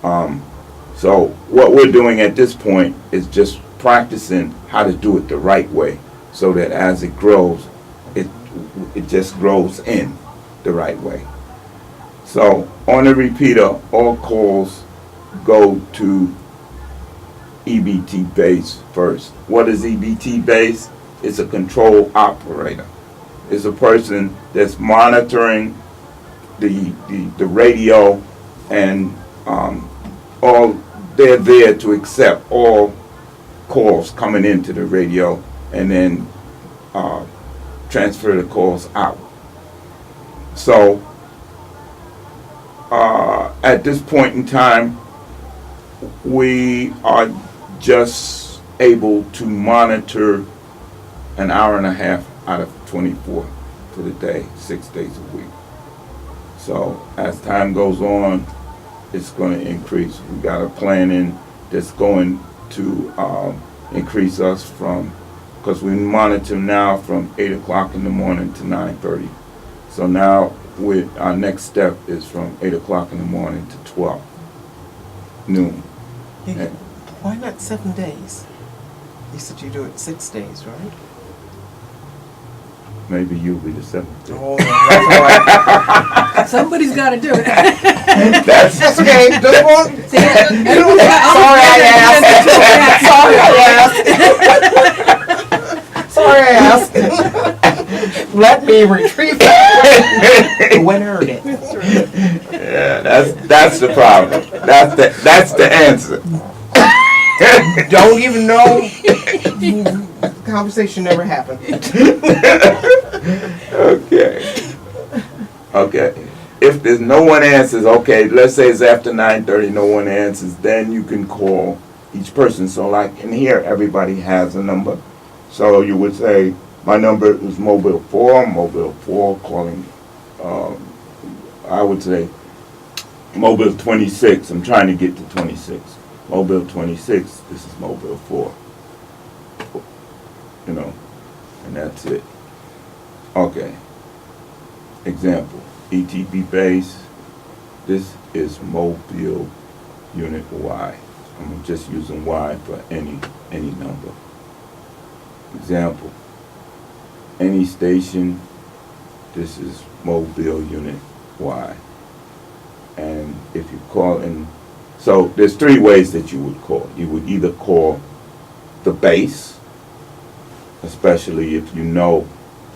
So what we're doing at this point is just practicing how to do it the right way, so that as it grows, it just grows in the right way. So on the repeater, all calls go to EBT base first. What is EBT base? It's a control operator. It's a person that's monitoring the radio, and they're there to accept all calls coming into the radio and then transfer the calls out. So at this point in time, we are just able to monitor an hour and a half out of 24 for the day, 6 days a week. So as time goes on, it's going to increase. We got a planning that's going to increase us from, because we monitor now from 8 o'clock in the morning to 9:30. So now our next step is from 8 o'clock in the morning to 12 noon. Yeah, why not 7 days? You said you do it 6 days, right? Maybe you'll be the seventh day. Oh, that's all right. Somebody's got to do it. That's Okay, just one. Sorry I asked. Sorry I asked. Let me retrieve that. The winner heard it. Yeah, that's the problem. That's the answer. Don't even know. Conversation never happened. Okay. If there's no one answers, okay, let's say it's after 9:30, no one answers, then you can call each person. So like in here, everybody has a number. So you would say, my number is mobile 4 calling, I would say mobile 26, I'm trying to get to 26. Mobile 26, this is mobile 4. You know, and that's it. Okay. Example, ETB base, this is mobile unit Y. I'm just using Y for any number. Example, any station, this is mobile unit Y. And if you call in, so there's 3 ways that you would call. You would either call the base, especially if you know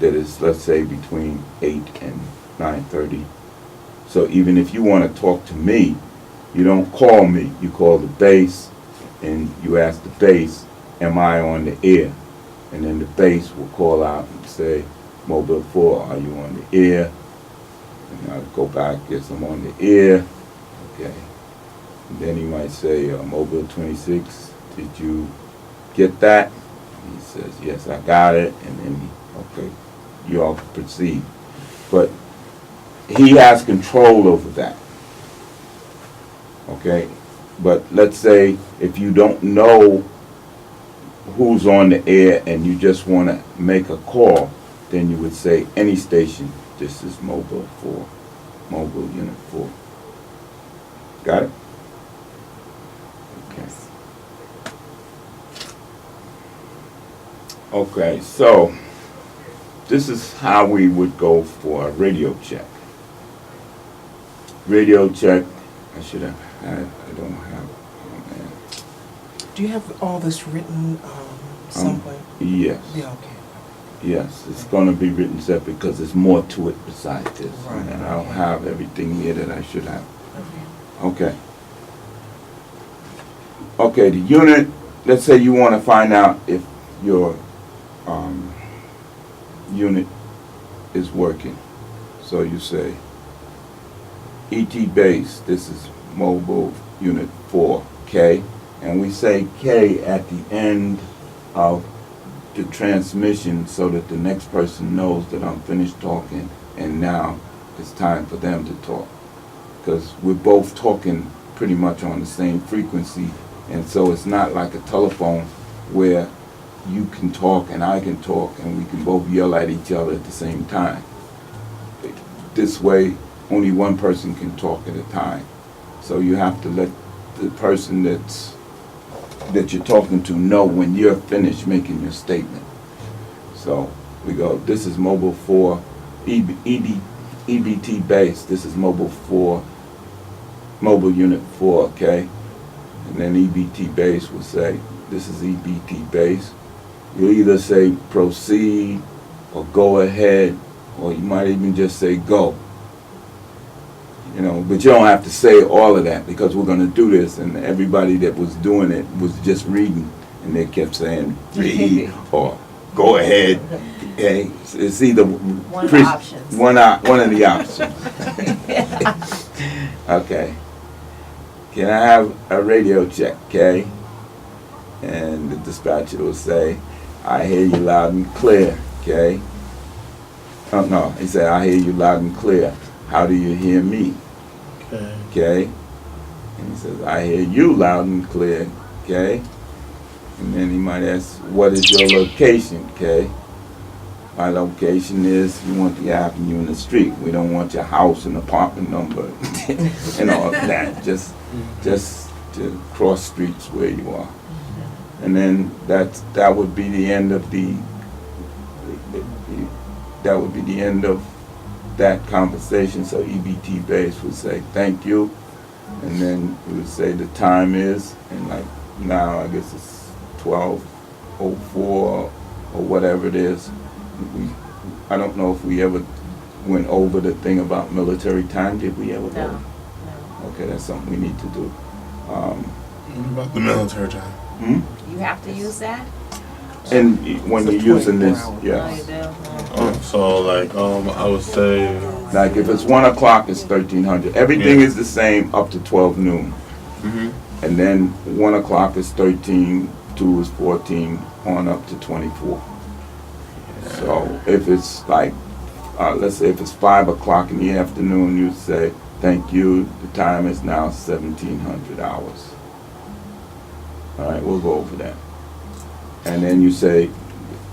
that it's, let's say, between 8 and 9:30. So even if you want to talk to me, you don't call me, you call the base, and you ask the base, am I on the air? And then the base will call out and say, mobile 4, are you on the air? And I'll go back, yes, I'm on the air. Okay. And then he might say, mobile 26, did you get that? He says, yes, I got it. And then, okay, you all proceed. But he has control over that. Okay? But let's say if you don't know who's on the air and you just want to make a call, then you would say any station, this is mobile 4, mobile unit 4. Got it? Okay. Okay, so this is how we would go for a radio check. Radio check, I should have had, I don't have, oh man. Do you have all this written somewhere? Yes, Yeah, okay. yes, it's gonna be written separate because there's more to it besides this. Right. And I don't have everything here that I should have. Okay. Okay, the unit, let's say you want to find out if your unit is working. So you say ET base, this is mobile unit 4, K, and we say K at the end of the transmission so that the next person knows that I'm finished talking and now it's time for them to talk. Because we're both talking pretty much on the same frequency, and so it's not like a telephone where you can talk and I can talk and we can both yell at each other at the same time. This way, only one person can talk at a time. So you have to let the person that you're talking to know when you're finished making your statement. So we go, this is mobile 4, EBT base, this is mobile 4, mobile unit 4, okay? And then EBT base will say, this is EBT base. You'll either say proceed or go ahead, or you might even just say go. You know, but you don't have to say all of that because we're going to do this, and everybody that was doing it was just reading, and they kept saying read or go ahead. Okay, it's either One of the options. one of the options. Okay. Can I have a radio check, okay? And the dispatcher will say, I hear you loud and clear, okay? Oh, no, he said, I hear you loud and clear. How do you hear me? Okay? And he says, I hear you loud and clear, okay? And then he might ask, what is your location, okay? My location is, you want the avenue in the street. We don't want your house and apartment number and all of that. Just to cross streets where you are. And then that would be the end of that conversation. So EBT base would say thank you, and then we would say the time is, and like now I guess it's 12:04 or whatever it is. I don't know if we ever went over the thing about military time. Did we ever go? No. Okay, that's something we need to do. What about the military time? You have to use that? And when you're using this, Oh, yeah. you do? Oh, so like I would say Like if it's 1 o'clock, it's 1300. Everything Yeah. is the same up to 12 noon. And then 1 o'clock is 13, 2 is 14, on up to 24. So if it's like, let's say if it's 5 o'clock in the afternoon, you say, thank you, the time is now 1700 hours. All right, we'll go over that. And then you say,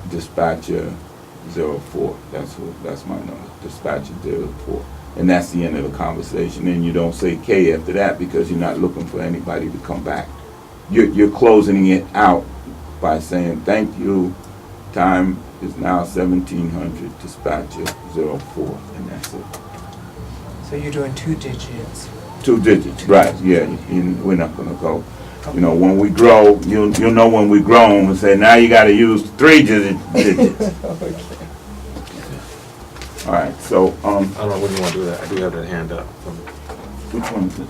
dispatcher 04, that's my number, dispatcher 04. And that's the end of the conversation. And you don't say K after that because you're not looking for anybody to come back. You're closing it out by saying, thank you, time is now 1700, dispatcher 04, and that's it. So you're doing 2 digits. 2 digits, right, yeah, we're not gonna go. You know, when we grow, you'll know when we grown and say, now you gotta use 3 digits. All right, so, I don't know when you want to do that. I do have that hand up. which one is this?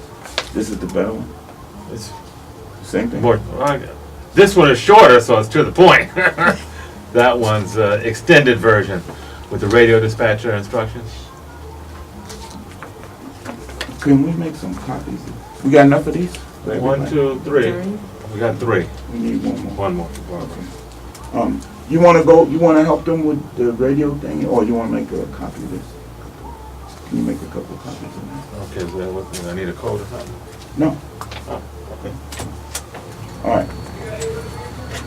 This is the better one? It's Same thing? more, this one is shorter, so it's to the point. That one's extended version with the radio dispatcher instructions. Can we make some copies? We got enough of these? for 1, everybody? 2, 3. We got 3. We need one more. One more. Okay. You wanna help them with the radio thing, or you wanna make a copy of this? Can you make a couple of copies of that? Okay, so then what, I need a code or something? No. Oh, Okay. All right.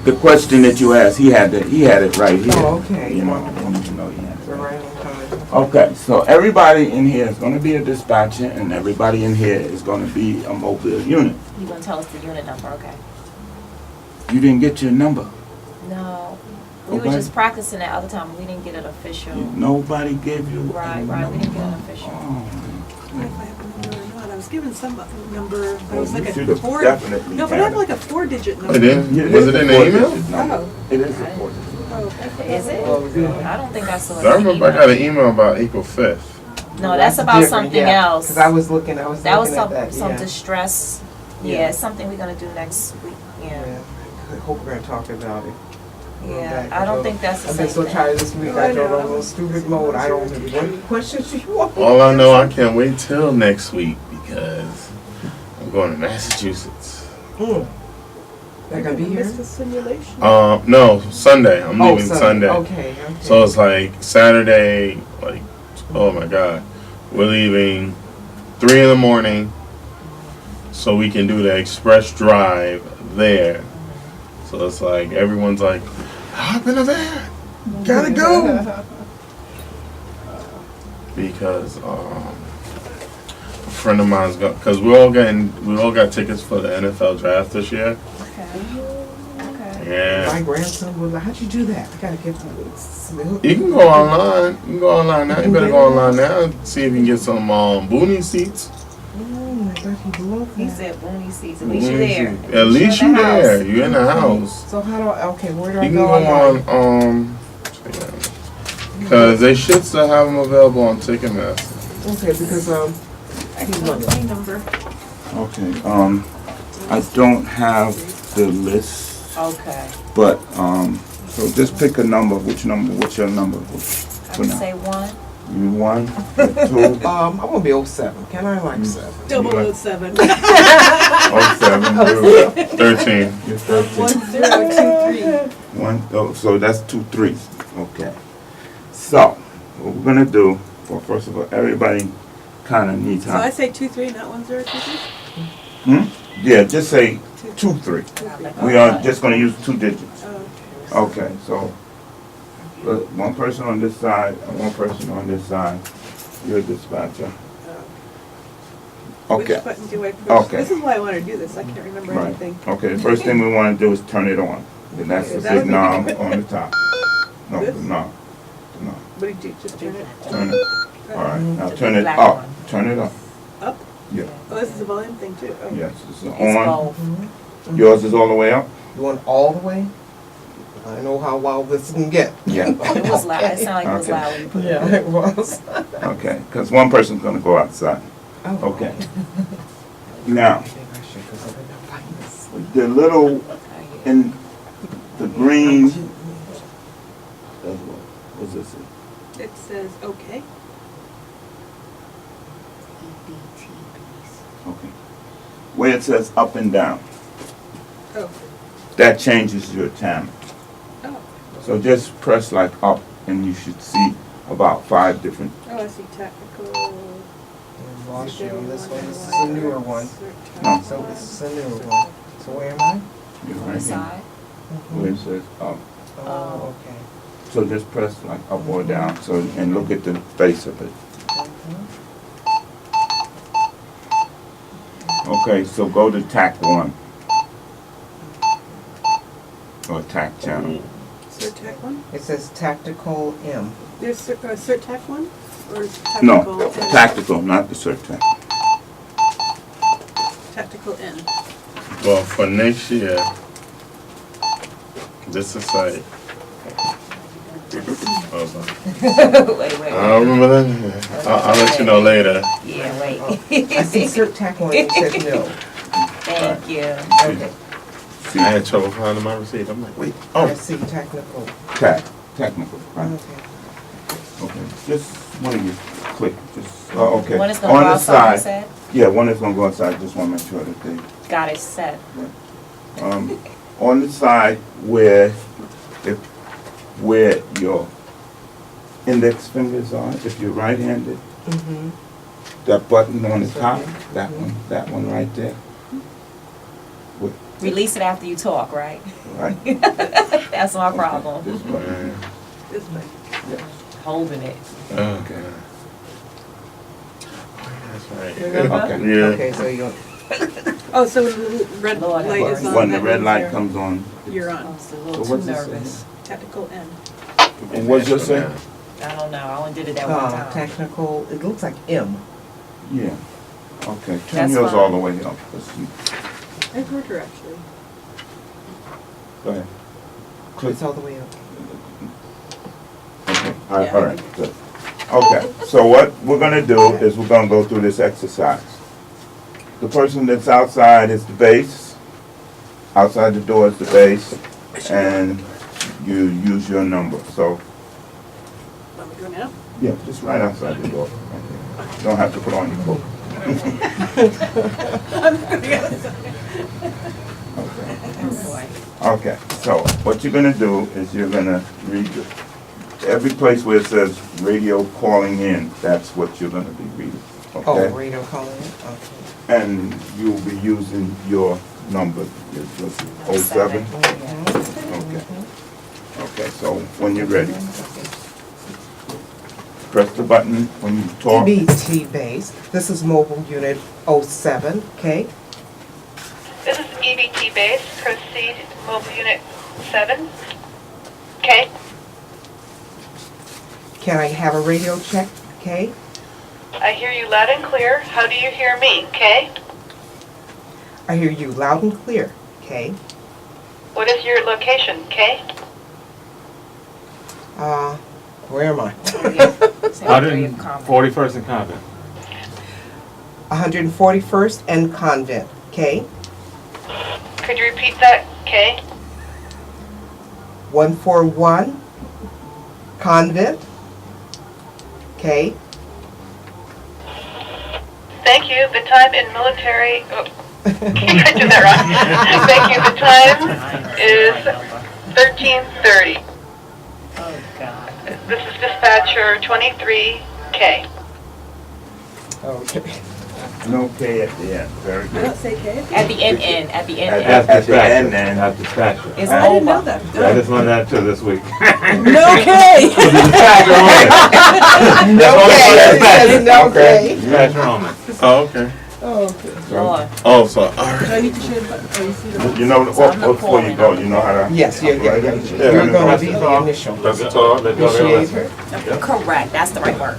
The question that you asked, he had it right here. Oh, okay. You know, I wanted to know he had it So right. right on time. Okay, so everybody in here is gonna be a dispatcher, and everybody in here is gonna be a mobile unit. You gonna tell us the unit number, okay? You didn't get your number. No, we were Okay. just practicing that other time, we didn't get it official. Nobody gave you a Right, we didn't get an official. Oh, I don't know if I have a number or not. I was given some number, but it was Well, like you a should've 4. definitely No, but I had have it. like a 4-digit number. it didn't. Yeah, Was it's it in a the email? 4-digit number. Oh. It is a 4-digit. Oh, Is it? I don't think I saw it. I remember I got an email about April 5th. No, that's about something else. Because I was looking That was looking at some that, distress. Yeah. Yeah, it's something we're gonna do next week, yeah. I hope we're gonna talk about it. Yeah, I don't think that's the I've same been so thing. tired this week. I I drove know. on a little stupid mode. I don't know what questions you want. All I know, I can't wait till next week because I'm going to Massachusetts. That gotta be here? Missed the simulation. No, Sunday. I'm leaving Sunday. Okay. So it's like Saturday, like, oh my God. We're leaving 3 in the morning so we can do the express drive there. So it's like, everyone's like, hop in the van. Gotta go. Because a friend of mine's got, because we all got tickets for the NFL draft this year. Okay. Okay. Yeah. My grandson was like, how'd you do that? I gotta get some. You can go online. You can go online now. You better go online now and see if you can get some boonie seats. Oh, I thought he'd love He that. said Booney seats. At least you there. At least you in the house. there. You in the house. So how do I, okay, where do I You can go go online? on because they should still have them available on Ticketmaster. Okay, because, he's loving Phone number. Okay, I don't have the list, Okay. but, so just pick a number. What's your number? I For would now. say 1. You 1, 2, I want to be 07. Can I like 7? 007. 07, you're 13. you're 13. 1023. So that's 2 3s. Okay. So, what we're gonna do, well, first of all, everybody kinda needs So I help. say 23, not 1023. Yeah, just say 2 3. We are just gonna use 2 digits. Oh, Okay, so, one person on this side, and one person on this side. You're a dispatcher. Okay, Which button do I push? Okay. This is why I want to do this. I can't remember right. anything. Okay, the first thing we wanna do is turn it on. And that's the Is that big knob on the top. No, This? the knob. The knob. What did you just turn it? Turn it. All right, now The turn it black up. one. Turn it up. Up? Yeah, Oh, this is a volume thing too. Oh. yes, it's It's on. both. Yours is all the way up? You want all the way? I know how loud this can get. Yeah. It was loud. It sounded like it was Okay. loud when you put it Yeah, on. it was. Okay, because one person's gonna go outside. Oh. Okay. Now, Maybe I should, 'cause I've been fighting this. the little, in the green, what's this? It says okay. Okay. Where it says up and down, Oh. that changes your channel. Oh. So just press like up and you should see about 5 different, Oh, I see tactical. I lost you on this one. This is a newer one. No. So this is a newer one. So where am I? you're On right the here, side. where it says up. Oh, okay. So just press like up or down, so, and look at the face of it. Okay, so go to TAC 1. Or TAC channel. CertTac one? It says tactical M. There's CertTac one? Or No, tactical? tactical, not the CertTac. Tactical N. Well, for next year, this is like, hold on. Wait, wait. I don't remember that. I'll let you know later. Yeah, wait. I see CertTac one and it says no. Thank you. Okay. See, I had trouble finding my receipt. I'm like, wait. I Oh, see technical. technical, right? Okay. Okay, just one of you click, just, oh, okay. One is gonna On go the outside, side, set. yeah, one is gonna go outside, just wanna make sure that they, Got it set. on the side where your index fingers are, if you're right-handed, Mm-hmm. that button on the top, that one right there, Release it after you talk, right? right? That's my Okay, problem. this button, This way. yes. Holding it. okay. That's right. Okay. Yeah. Okay, so you don't. Oh, so when the little red Lord have light is mercy. on. When the that red means light you're- comes on, You're I on. was a So little too what's this say? nervous. Tactical N. and what's your say? I don't know. I only did it that one time. Technical, it looks like M. Yeah, okay, turn That's yours fine. all the way up, let's see, I heard her actually. go ahead. Click. It's all the way up. Okay, Yeah. all right, good. Okay, so what we're gonna do is we're gonna go through this exercise. The person that's outside is the base, outside the door is the base, and you use your number. So, Let me go now. yeah, just right outside the door. Okay. Don't have to put on your coat. Okay, so what you're gonna do is you're gonna read every place where it says radio calling in, that's what you're gonna be reading, Oh, okay? radio calling it, okay. And you'll be using your number, your 07? Okay. Okay, so when you're ready, press the button when you talk. EBT base, this is mobile unit 07, okay? This is EBT base, proceed mobile unit 7. Okay. Can I have a radio check, okay? I hear you loud and clear. How do you hear me? Okay. I hear you loud and clear, okay? What is your location? Okay. Where am I? 141st and Convent. 141st and Convent, okay? Could you repeat that? Okay. 141 Convent, okay? Thank you. The time in military. Oh, I did that wrong. Thank you. The time is 13:30. Oh, God. This is dispatcher 23K. Okay. No K at the end, very I good. don't say K. At the end, at the end. At the end, then. That's dispatcher. It's I didn't know over. that. I just learned that too this week. No K. Dispatcher only. No That's K, all it says no K. Dispatcher only. Oh, okay. Lord. Oh, so, all right. Do I need to share the button? Oh, you see the You know, before you go, you know how to. Yes, you're gonna be the initial. Let go, let go of your Initiator. listen. Correct, that's the right word.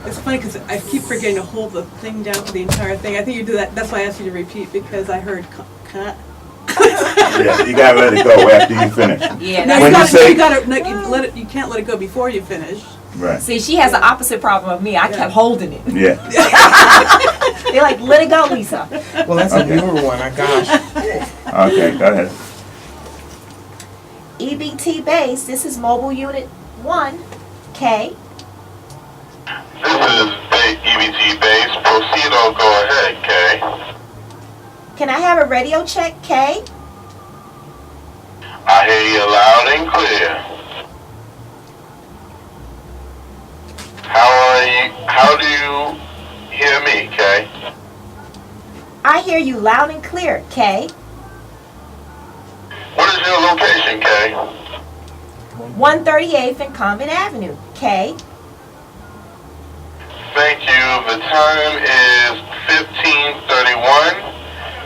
It's funny because I keep forgetting to hold the thing down for the entire thing. I think you do that. That's why I asked you to repeat because I heard cut. Yeah, you gotta let it go after you finish. Yeah, No, When that's, you say- you gotta no, you let it. You can't let it go before you finish. Right, see, she has the opposite problem of me. I kept holding it. yeah. They're like, let it go, Lisa. Well, that's a newer one, I gosh. Okay, go ahead. EBT base, this is mobile unit 1, K. This is EBT base. Proceed or go ahead, Kay. Can I have a radio check, K? I hear you loud and clear. How do you hear me, Kay? I hear you loud and clear, K. What is your location, Kay? 138th and Convent Avenue, K. Thank you. The time is 15:31.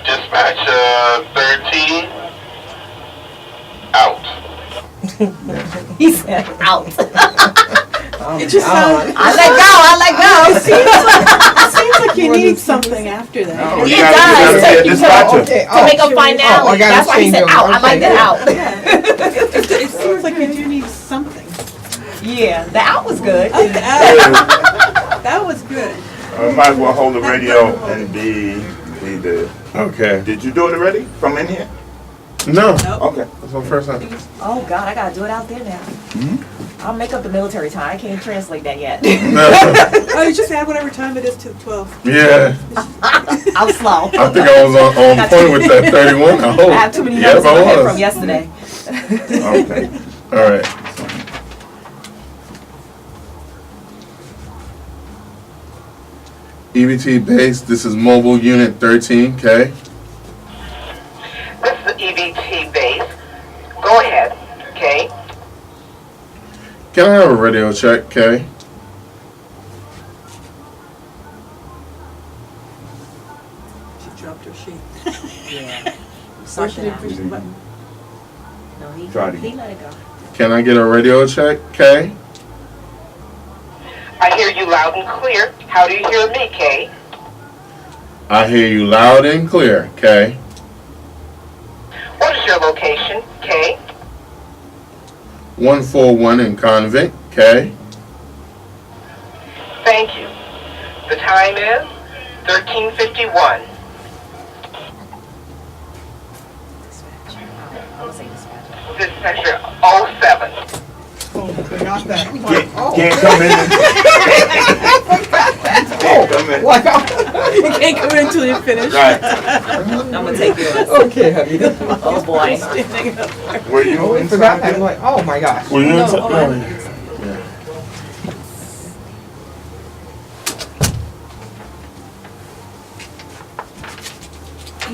Dispatcher 13. Out. He said out. It just sounds. I let go. It seems like you need something after that. Oh, It you gotta does. be a dispatcher. Okay, To make a finality. I gotta That's why he change said them. out. I like Okay. that out. It seems like you do need something. Yeah, the out was good. That was good. Might as well hold the radio and be the, Okay. did you do it already from in here? No. Okay. That's my first time. Oh God, I gotta do it out there now. I'll make up the military time. I can't translate that yet. Oh, you just add whatever time it is to 12. Yeah. I'm slow. I think I was on point with that 31. I hope. I have too many Yep, notes in my head I from was. yesterday. Okay. All right. EBT base, this is mobile unit 13, K. This is EBT base. Go ahead. Okay. Can I have a radio check, K? She dropped her sheet. Yeah. Or she Something didn't push the happened. button. No, Try it he again. let it go. Can I get a radio check, K? I hear you loud and clear. How do you hear me, Kay? I hear you loud and clear, K. What is your location, Kay? 141 in Convent, K. Thank you. The time is 13:51. I would say dispatcher. This Section 07. Forgot that. Can't come in. Can't come in. You can't come in until you finish. Right. I'm gonna take yours. Okay, honey. Oh, boy. Standing up. Were you Oh, I forgot that. I'm inside? like, oh my gosh. Were you No, inside? hold on.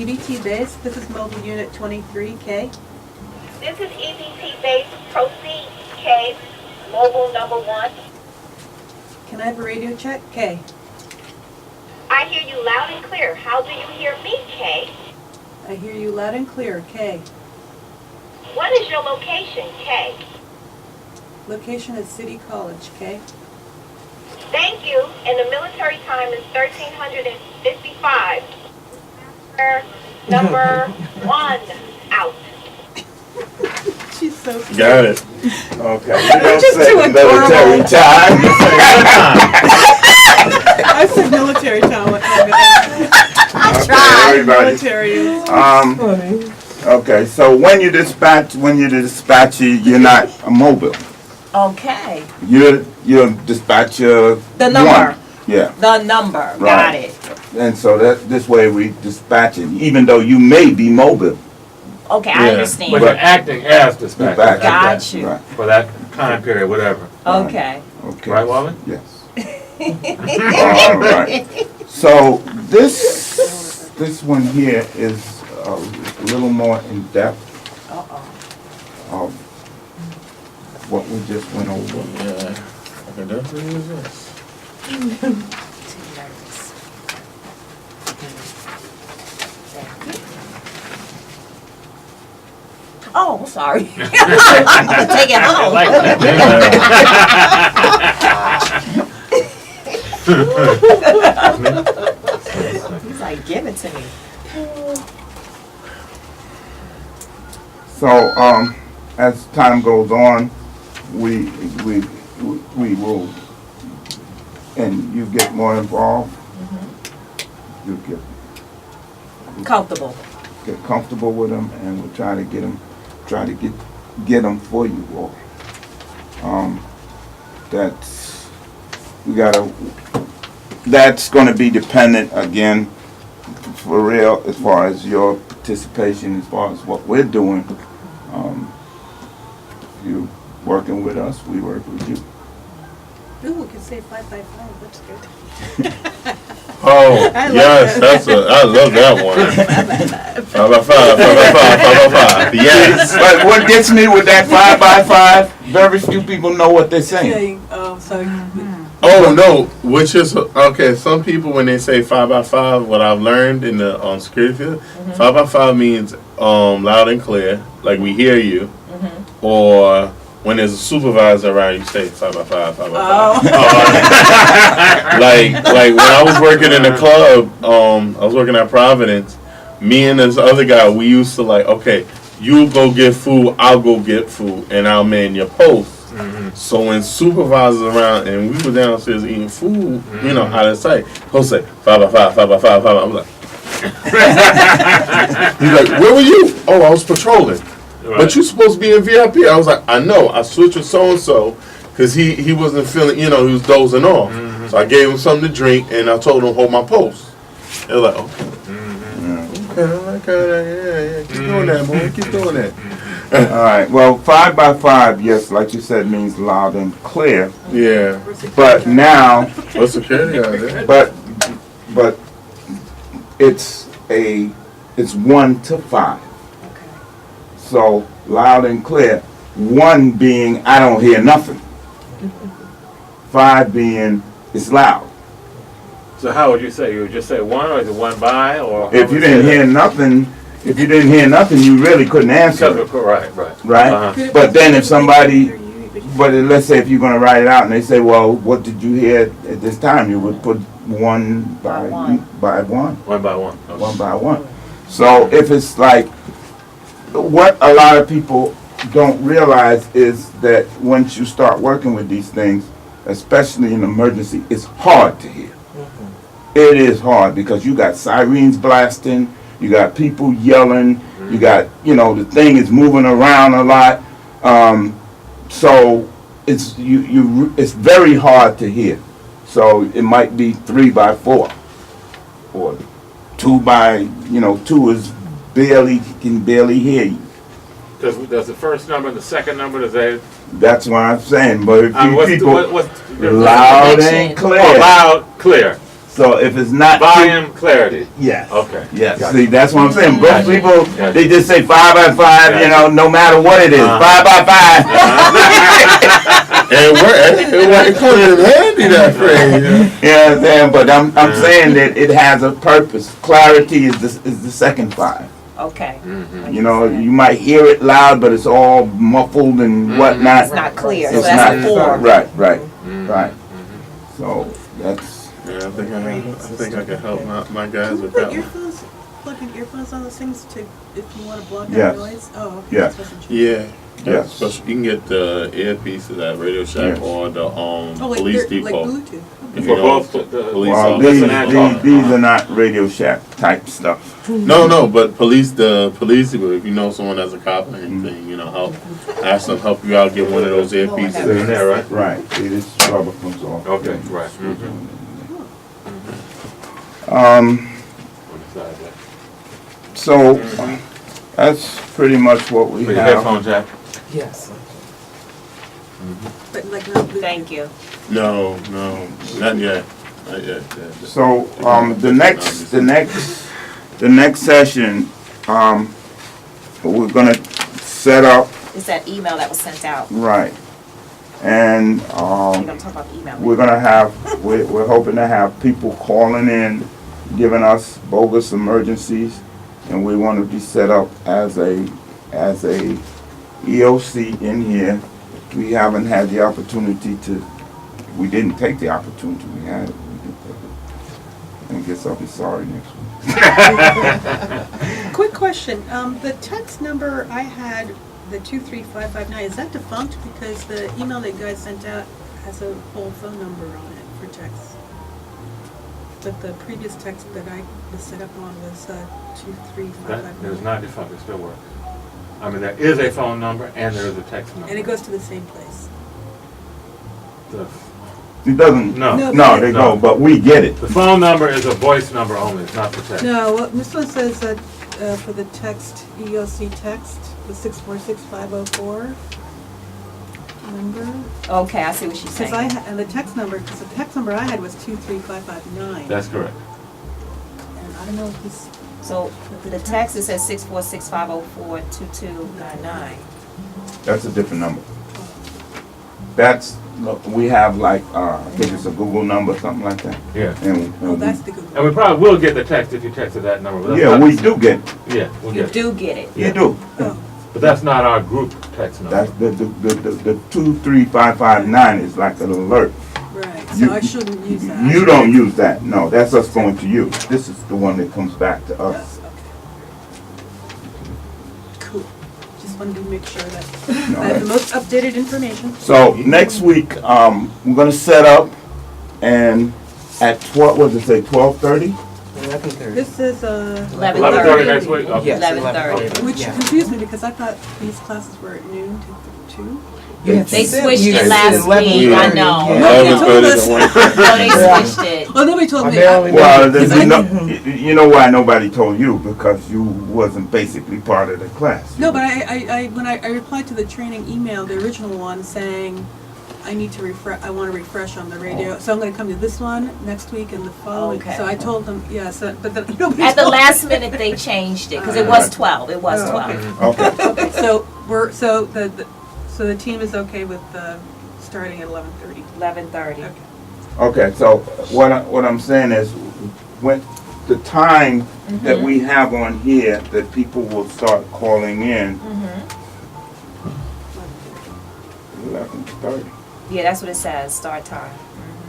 EBT base, this is mobile unit 23K. This is EBT base, proceed, K, mobile number 1. Can I have a radio check? K. I hear you loud and clear. How do you hear me, K? I hear you loud and clear. K. What is your location, K? Location is City College. K. Thank you, and the military time is 1355. Number 1 out. She's so cute. Got it. Okay. You don't Just say too military time. I said military town. Okay, everybody. Military is. Honey. Okay, so when you're dispatcher, you're not a mobile. Okay. You're dispatcher The number. one. Yeah, The number. Got Right. it. and so this way we dispatch it, even though you may be mobile. Okay, Yeah. I understand. But you're acting as dispatcher. Dispatcher. Got you. Right. For that time period, whatever. Okay. Okay. Right, Wally? Yes. All right. So this one here is a little more in depth of what we just went over. Yeah. I can definitely use this. Oh, sorry. Take it home. Like He's like, give it to me. So as time goes on, we will, and you get more involved. You Comfortable. get comfortable with them, and we'll try to get them for you all. That's gonna be dependent, again, for real, as far as your participation, as far as what we're doing. You working with us, we work with you. Ooh, we could say 5 That's good. Oh, I love yes, that. I love that one. 5 by 5, 5 by 5, 5 by 5. Yes. But what gets me with that 5 by 5, very few people know what they're saying. Saying, so Oh no, which is okay. Some people when they say 5 by 5, what I've learned in the security field, 5 by 5 means loud and clear, like we hear you, or when there's a supervisor around, you say 5 by 5, 5 by 5. Like when I was working in the club, I was working at Providence. Me and this other guy, we used to like, okay, you go get food, I'll go get food, and I'll man your post. So when supervisors around and we were downstairs eating food, you know, out of sight, he'll say 5 by 5, 5 by 5, 5. I'm like, he's like, where were you? Oh, I was patrolling. But you supposed to be in VIP. I was like, I know. I switched with so and so because he wasn't feeling, you know, he was dozing off. So I gave him something to drink and I told him hold my post. They were like, okay. Okay, yeah, keep doing that, boy. Keep doing that. All right. Well, 5 by 5, yes, like you said, means loud and clear. Yeah. But now, What's security out there? but it's 1 to 5. So loud and clear. 1 being I don't hear nothing. 5 being it's loud. So how would you say? You would just say 1, or is it 1 by, or? If you didn't hear nothing, you really couldn't answer it, Right. right? Uh-huh. But then if somebody, but let's say if you're gonna write it out and they say, well, what did you hear at this time? You would put 1 by 1. 1 by 1. Okay. 1 by 1. So if it's like, what a lot of people don't realize is that once you start working with these things, especially in emergency, it's hard to hear. It is hard because you got sirens blasting, you got people yelling, you got, the thing is moving around a lot. So it's it's very hard to hear. So it might be 3 by 4 or 2 by 2 is can barely hear you. Does the first number and the second number, does that? That's what I'm saying. But if you people what's loud and clear. Oh, loud, clear. So if it's not Volume, clarity. yes. Okay. Yes. Gotcha. See, that's what I'm saying. Most Gotcha. people Gotcha. they just say 5 by 5. No matter what it is, 5 by 5. And it comes in handy, that phrase. You know what I'm saying? But I'm saying that it has a purpose. Clarity is the second 5. Okay. You might hear it loud, but it's all muffled and whatnot. It's not clear, so It's that's not- a 4. Right. So that's. Yeah, I think I can help my guys Can you with put that one. earphones, plug in earphones on those things to, if you want to block out Yes. noise? Oh, okay. Yes. That's what I'm Yeah. Yes. Special, you can get the earpieces at Radio Shack Yes. or the Oh, like Police they're- like Depot. Bluetooth. If For you know, both the police Well, officers. these, listen and talk. these are not Radio Shack type stuff. No, but the police people, if you know someone that's a cop or anything, help, ask them help you out, get one of those earpieces. They're in there, right? Right. See, this rubber comes off. Okay, right. So that's pretty much what we With your have. headphone jack. Yes. But like not Bluetooth. Thank you. No, not yet. Not yet. So the next session, we're gonna set up It's that email that was sent out. right, and We're gonna talk about the email. we're gonna have we're hoping to have people calling in, giving us bogus emergencies, and we want to be set up as a EOC in here. We haven't had the opportunity to. We didn't take the opportunity we had. We didn't take it. I guess I'll be sorry next week. Quick question, the text number I had, the 23559, is that defunct? Because the email that you guys sent out has a whole phone number on it for text. But the previous text that I was set up on was That is 23559. not defunct, it still works. I mean, there is a phone number and there is a text number. And it goes to the same place. It doesn't. No. No, they No. go, but we get it. The phone number is a voice number only, it's not for text. No, well, this one says that for the text, EOC text, the 646504 number. Okay, I see what she's Because saying. and the text number, because the text number I had was 23559. That's correct. And I don't know if this, So the text, it says 646-504-2299. That's a different number. That's, look, we have like, I think it's a Google number, something like that. Yeah. And oh, that's the Google. And we probably will get the text if you texted that number. But that's yeah, not- we do get, Yeah, we'll You get it. do get it. you do. Oh, But that's not our group text number. That's the 23559 is like an alert. right, You- so I shouldn't use that. You don't use that, no, that's us going to you. This is the one that comes back to us. Yes, okay. Cool. Just wanted to make sure that I No, have the most updated information. So next week, we're gonna set up and at 12, what does it say, 12:30? 11:30. This is, 11:30 next week? Okay. Yes, 11:30. which Yeah. confused me because I thought these classes were at noon to 2. You had They said switched you it said last 11:30, week, I yeah. know. No, they 11:30 told us. to 1. No, they switched it. Oh, nobody told I me. barely Well, know. you know why nobody told you? Because you wasn't basically part of the class. No, but when I replied to the training email, the original one saying, I need to refresh, I want to refresh on the radio, so I'm going to come to this one next week and the following. Okay. So I told them, yes, but then nobody At the told me. last minute, they changed it, because it was 12, it was Oh, 12. Okay, Okay, so the team is okay with starting at 11:30. 11:30. okay, so what I'm saying is, when the time that we have on here, that people will start calling in, 11:30. Yeah, that's what it says, start time,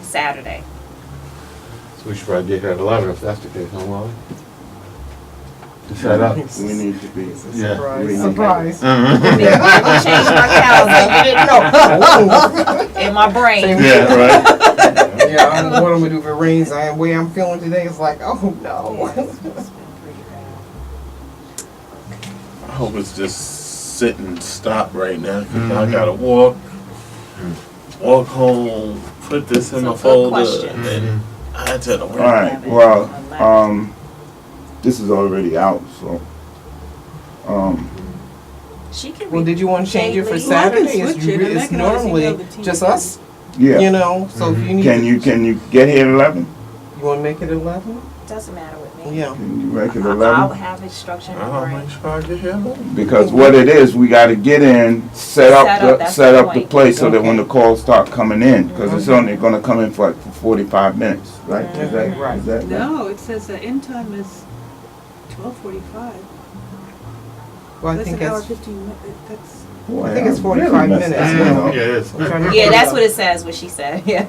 Saturday. So we should probably get here at 11 if that's the case, huh, Wally? To set up. We need to be. Yeah. we need- Surprise. We changed my calendar, you didn't know. In my brain. Yeah, right. Yeah, what I'm gonna do if it rains, the way I'm feeling today is like, oh no. I hope it's just sit and stop right now because I gotta walk home, put this in So my good folder, question. and I had to. All right, well, this is already out, so, She can. Well, did you want to change it for Well, I can Saturday? switch it, and I It's can always normally email the team. just us, yeah. you know, so if you need. Can you get here at 11? You want to make it 11? Doesn't matter with me. Yeah. Can you make it I'll 11? have instruction. I'll make sure I get here. Because what it is, we gotta get in, set up that's the the point. place so that when Okay. the calls start coming in, because it's only gonna come in for like 45 minutes, right? Is that, Right. is that? No, it says the end time is 12:45. Well, I That's think an hour that's, 15 minutes, that's, Boy, I think it's I'm 45 really messed minutes, up, you know. Yeah, it is. I'm trying to Yeah, figure that's out. what it says. What she said. Yeah.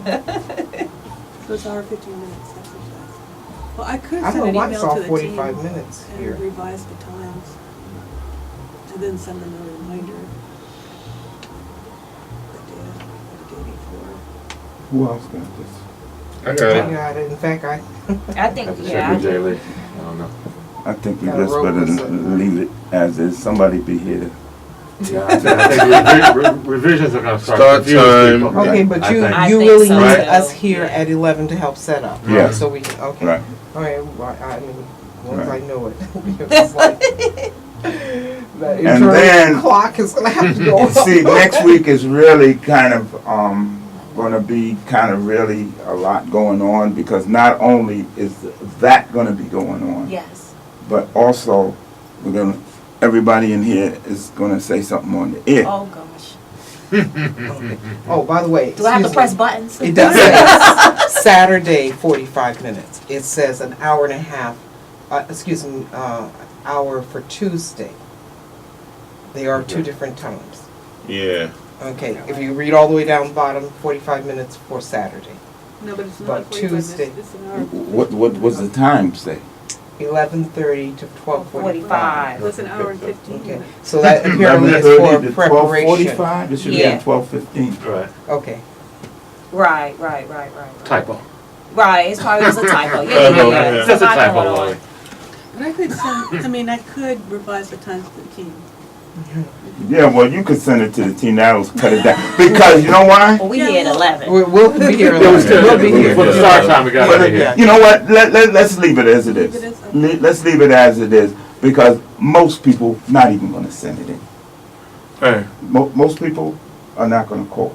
so it's hour 15 minutes, that's what it says. Well, I could I send don't an know why I email saw to the 45 team minutes here. and revise the times. And then send them a reminder. The day before. Who else got this? I I got it. got it. In fact, I I think. Have to check Yeah. with Jay Lee. I don't know. I think we Gotta just roll better this up. leave it as is. Somebody be here. Yeah, I think revisions are gonna start Start confusing time. people. okay, but I you think. I you think really so, need too. us here Yeah. at 11 to help set up, Yeah. right? So we can okay. Right. All right. Well, I mean, once Right. I know it, it's like the And internal then- clock is gonna have to go. off. See, next week is really kind of, gonna be kind of really a lot going on, because not only is that gonna be going on, Yes. but also, everybody in here is gonna say something on the air. Oh gosh. Oh, by the way, Do I have to excuse press me. buttons? It does say Saturday 45 minutes. It says an hour and a half. Hour for Tuesday. They are two different times. Yeah. Okay, if you read all the way down the bottom, 45 minutes for Saturday. No, but it's not But 45 minutes, Tuesday. it's an hour. What was the time say? 11:30 to 12:45. Well, it's an hour and 15 Okay, minutes. so that apparently is 11:30 for to preparation. 12:45? It should be Yeah. at 12:15. Right. Okay. Right. Typo. Right. It's probably was a typo. Yeah. It's just a Something typo, going on. Lily. But I could send, I mean, I could revise the times to the team. Yeah, well, you could send it to the team, that'll cut it down. Because, you know why? Well, we Yeah, here at well- 11. We'll be here. It was We'll be here. for the start time. We got But, to be here. you know what, let's leave it as it Leave is. it as- okay. Let's leave it as it is, because most people not even gonna send it in. Hey. Most people are not gonna call.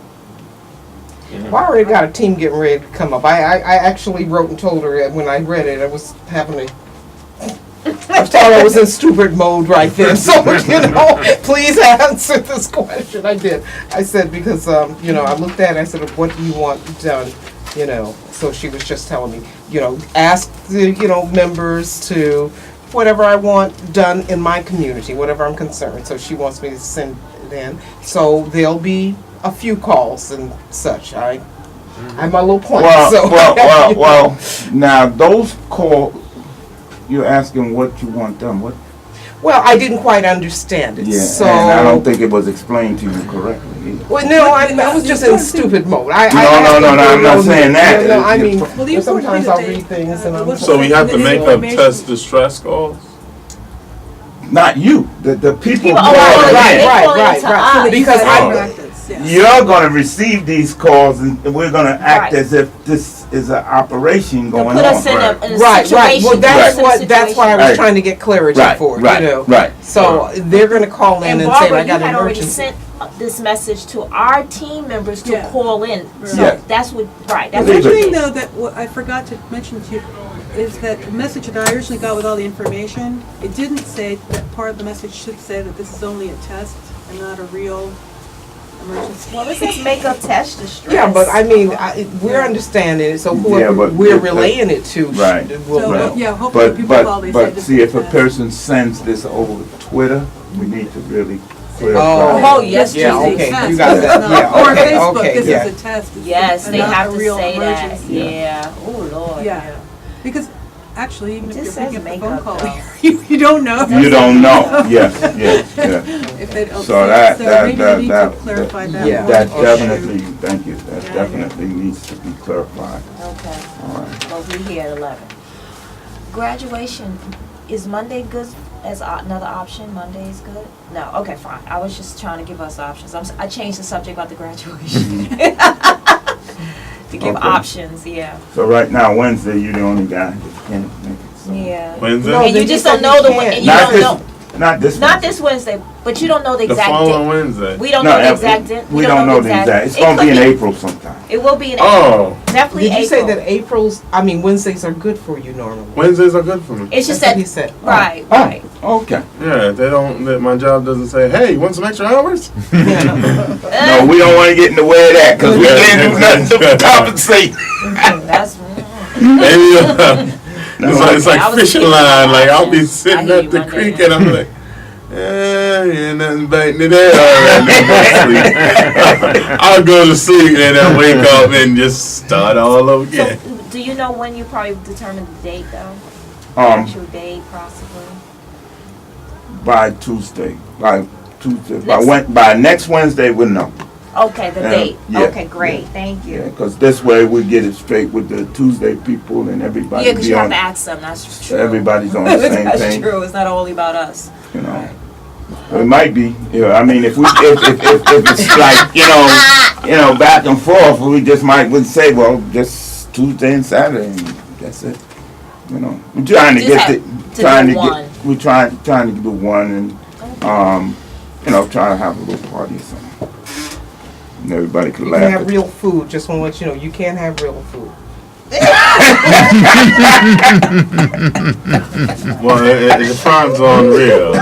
Well, I already got a team getting ready to come up. I actually wrote and told her that when I read it, I was having a. I thought I was in stupid mode right then, so, you know, please answer this question. I did. I said, because, you know, I looked at it, I said, what do you want done, you know? So she was just telling me, you know, ask the, you know, members to, whatever I want done in my community, whatever I'm concerned. So she wants me to send it in. So there'll be a few calls and such. I'm a little point, so. Well, now, those you're asking what you want done, what? Well, I didn't quite understand it, Yeah, so. and I don't think it was explained to you correctly either. Well, no, I was just in stupid mode. No, I'm not saying that. No, I mean, Well, the important sometimes thing I'll that they, read things and I'm. what's So we have to make up Information. test distress calls? Not you, the people. People- who are right, in. right. to us. Because Oh. Practice, yeah. You're gonna receive these calls and we're gonna act Right. as if this is an operation They'll going put on. us in a Right, situation. right, well, that's put us in a that's why I was Right. trying to get clarity Right, for, right, you know. right. So they're gonna call in And and say, Barbara, I you got an had already emergency. sent this message to our team members to Yeah. call in. So Yeah. that's what, right, that's Leave what it. One you thing did. though that what I forgot to mention to you is that the message that I originally got with all the information, it didn't say, that part of the message should say that this is only a test and not a real emergency. Well, it says make a test distress. Yeah, but I mean, we're understanding it, so Yeah, whoever but we're if- relaying it to. Right. will So, know. yeah, hopefully people call, they say But this see, is if a a test. person sends this over Twitter, we need to really clarify. Oh, yes, Yeah, Jesus. okay, Test, you got this is that. not- Yeah, Or okay, Facebook, okay, this yeah. is a test. this is Yes, they not have a to real say that. emergency. Yeah. Oh, Lord. Yeah. Because actually, even It if you're just picking says up the phone makeup, call, though. you don't know. You don't know, yes, yes, yes. If they don't So say, that, so that, maybe that, we need that, to clarify that. Yeah. one that issue. definitely, thank you, that Yeah. definitely needs to be clarified. Okay. All right. Well, we here at 11. Graduation, is Monday good as another option, Monday is good? No, okay, fine. I was just trying to give us options. I changed the subject about the graduation. To give Okay. options, yeah. So right now, Wednesday, you're the only guy that can't make it. So. Yeah. Wednesday? No, And they you just said don't know the, can't. and you Not don't this, know, not this. not this Wednesday, but you don't know the The exact following date. Wednesday. We don't No, know the it- exact date. we don't know the exact. It's It gonna be could in April sometime. It will be in April. Oh, Definitely Did you April. say that Wednesdays are good for you normally? Wednesdays are good for me. It's just That's what that, he said. right, Oh, right. okay. Yeah, they don't. My job doesn't say, "Hey, you want some extra hours?" No, we don't want to get in the way of that because we can't do nothing to compensate. That's, Maybe, it's like I was fishing thinking line. Like I'll be options. sitting I hear at you the Monday. creek and I'm like, ain't nothing biting it there. I'll go to sleep and then wake up and just start all over again. so, do you know when you probably determine the date though? Actual date possibly? By Tuesday, Next- by next Wednesday, we'll know. Okay, the date. yeah, Okay, great, thank Yeah, you. because this way we get it straight with the Tuesday people and everybody. Yeah, because be you have on- to ask them, that's true. Everybody's on the same That's thing. true, it's not only about us. You know, it might be. I mean, if it's like you know back and forth, we just would say, well, just Tuesday and Saturday, and that's it. You know, we're trying to Just get have to trying do to one. get we're trying to do one and you know try to have a little party or something. And everybody can You laugh. can have at- real food. Just want to let you know, you can't have real food. Well, it depends on real.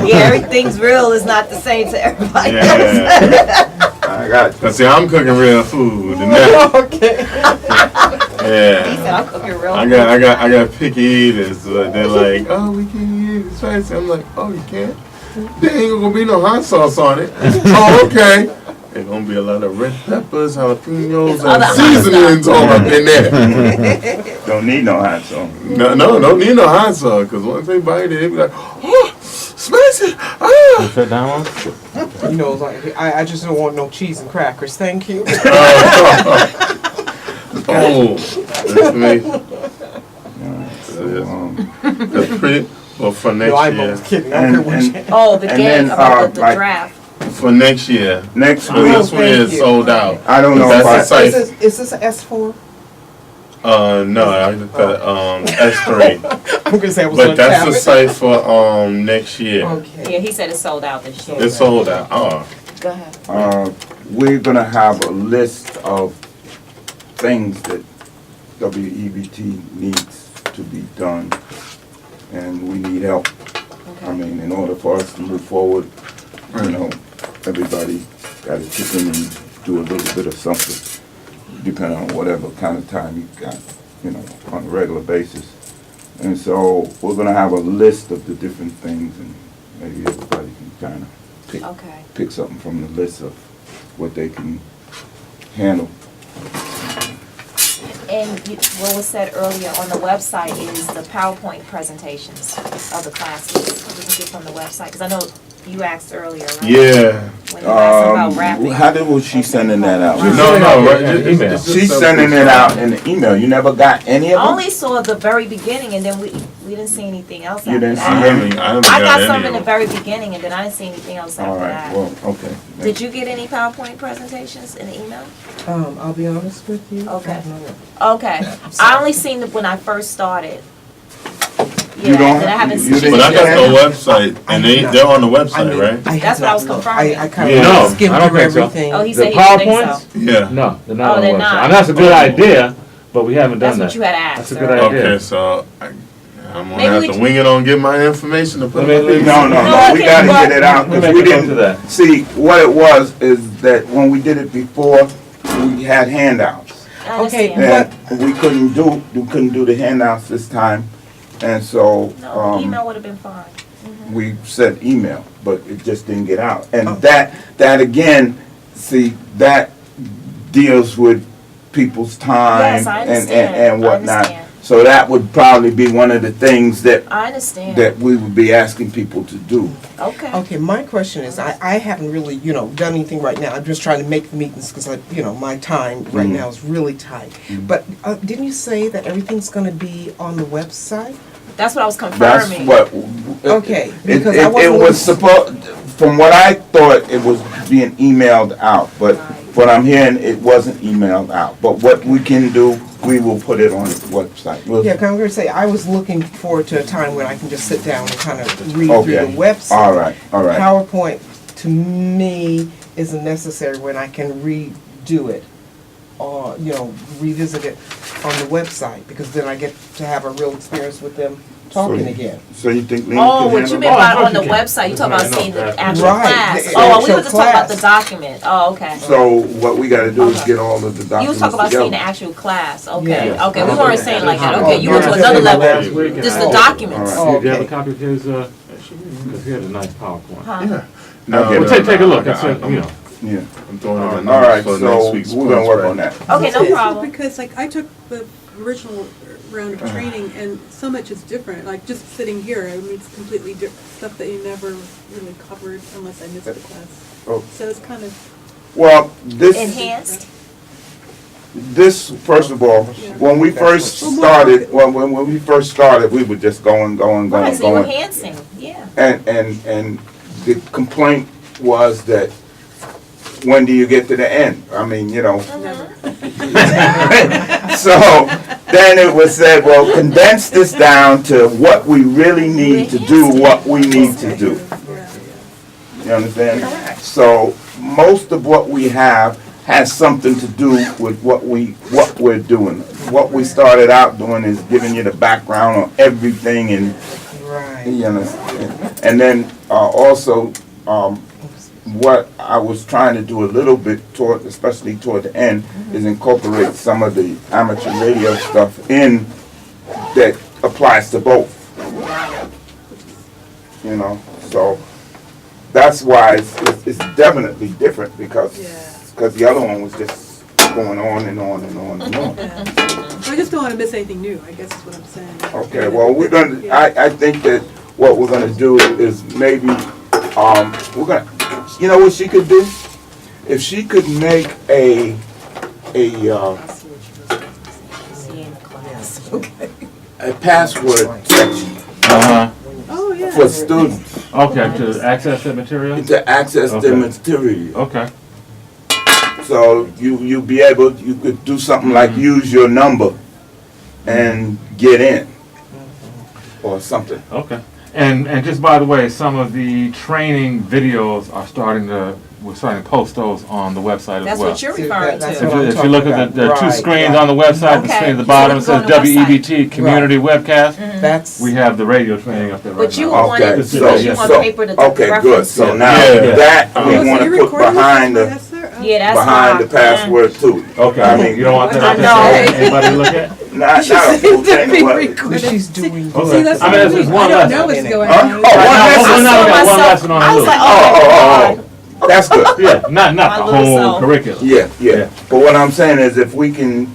Yeah, everything's real is not the same to everybody else. Yeah. I got you. Cause see, I'm cooking real food, and that, Okay. He yeah. said, I'm cooking real I got picky eaters. So they're like, oh, we can eat it spicy. I'm like, oh, you can't? There ain't gonna be no hot sauce on it. Oh, okay. There's gonna be a lot of red peppers, jalapenos, other and hot seasonings all up in there. Don't need no hot sauce. No, don't need no hot sauce. Cause once they bite it, they be like, oh, spicy. Ah. Shut down. You know, like I just don't want no cheese and crackers. Thank you. Oh, that's me. So, That's pretty. Well, for next No, I'm year. almost kidding. I don't care what you. Oh, the And game then, about the like- draft. For next year. next This week, one thank is you. sold out. I don't know That's if I. the site. Is this an S4? No, I just got S3. I'm gonna say I was But on that's the tablet. site for next year. Okay. Yeah, he said it's sold out this year. It's sold out. Oh, Go ahead. We're gonna have a list of things that WEBT needs to be done, and we need help. I mean, in order for us to move forward, you know, everybody gotta chip in and do a little bit of something, depending on whatever kind of time you got, you know, on a regular basis. And so, we're gonna have a list of the different things, and maybe everybody can kinda Okay. pick something from the list of what they can handle. And what was said earlier on the website is the PowerPoint presentations of the classes. We can get from the website, because I know you asked earlier, right? yeah. When you asked about rapping. How was she sending that out? No, right. Email. She's sending it out in the email. You never got any of I them? only saw the very beginning, and then we didn't see anything else You after didn't see that. any? I haven't I got any some in the of them. very beginning, and then I didn't see anything else All after right, that. well, okay. Did you get any PowerPoint presentations in the email? I'll be honest with you. Okay. I don't know. Okay. I only seen it when I first started. You Yeah, don't then I have- haven't you seen didn't But I get got the website, and they're on the website, right? I That's have what I was not looked. confirming. I kind Yeah. of No, skimmed I don't through think so. everything. Oh, he The said he didn't think PowerPoints? so. Yeah. No, they're not Oh, on the they're website. not. And that's a good idea, but we haven't done That's that. what you had asked. That's a good right? idea. Okay, so I'm Maybe gonna we have to ju- wing it on get my information to put Let it me- up. No, No, we okay, gotta well- get it out, We because may we come to that. didn't, see, what it was is that when we did it before, we had handouts. I Okay, understand. And we couldn't do the handouts this time, and so, No, email would have been fine. we said email, but it just didn't get out. Oh. And that again, see, that deals with people's time Yes, I understand. and I whatnot. understand. So that would probably be one of the things that I understand. we would be asking people to do. Okay. Okay, my question is, I haven't really, done anything right now. I'm just trying to make the meetings because, my time right Mhm. now is really tight. But didn't you say that everything's going to be on the website? That's what I was That's confirming. what Okay, It, because it, I it wasn't. was supposed, from what I thought, it was being emailed out, but what I'm hearing, it wasn't emailed out. But what we can do, we will put it on the website. We'll- Yeah, 'cause I'm gonna say, I was looking forward to a time when I can just sit down and kind of read through the Okay, website. all right, all right. PowerPoint, to me, isn't necessary when I can redo it, or, revisit it on the website, because then I get to have a real experience with them talking So- again. So you think Lena Oh, can what you handle mean that? by Oh, on the you can. website, you talking about seeing the actual Right, class? the Oh, we actual were just talking about the class. document, oh, okay. So what we gotta do is Okay. get all of the documents You was talking about seeing the together. actual class, okay, Yeah. okay, we weren't saying like that, okay, you Oh, went to yeah. another Last level, week, and just I- the documents. All right. Do you have a Okay. copy of his, because he had a nice PowerPoint. Huh? Yeah. No, Okay. Well, take a look, I it's, got- you know. Yeah. I'm throwing in the All right, numbers for so next week's we're gonna work on punch that. Okay, no It's problem. because like I took the original round of training and so much is different, like just sitting here, I mean, it's completely different stuff that you never really covered unless I missed the class. Oh. So it's kind of, Well, this, Enhanced? first of all, when we first started, when we first started, we were just going, Right, so you're going. enhancing, yeah. And the complaint was that, when do you get to the end? I mean, Uh-huh. never. So then it was said, well, condense this down to what we really need to do, what we need to do. You understand? So most of what we have has something to do with what we're doing. What we started out doing is giving you the background on everything, and Right. you understand. And then also what I was trying to do a little bit toward, especially toward the end, is incorporate some of the amateur radio stuff in that applies to both. You know, so that's why it's definitely different, because the other one was just going on and on and on and on. Yeah. I just don't want to miss anything new, I guess is what I'm saying. Okay, well, we're gonna, I think that what we're gonna do is maybe, we're gonna, you know what she could do? If she could make a See in the class. a password section Uh-huh. Oh, yeah. for students Okay, to access that material? to access the Okay. material. Okay. So you be able, you could do something like use your number and get in, or something. Okay. And just by the way, some of the training videos are we're starting to post those on the website as That's well. what you're See, referring that's to. what I'm If you look talking at the about. two Right, screens right. on the website, the Okay. screen at the So bottom you it go on says the website. WEBT Community Webcast. That's. We have the radio training up there right But you now. want it, Okay, because so, you want so, paper to okay, good, reference so to. now Yeah. that Oh, we so wanna you put recorded this? behind the, Yes, sir? Oh. Yeah, that's behind the fine. password too. Okay, I mean, you don't want that I up there know. for anybody to look at? Not a full thing, But she's doing. Okay. See, that's I mean, what it's just I one don't lesson. know what's going Huh? on. Oh, Right one now, lesson? well, now we got one lesson on I the was like, loop. oh, That's good. Yeah, not My the little whole self. curriculum. Yeah, Yeah. yeah. But what I'm saying is, if we can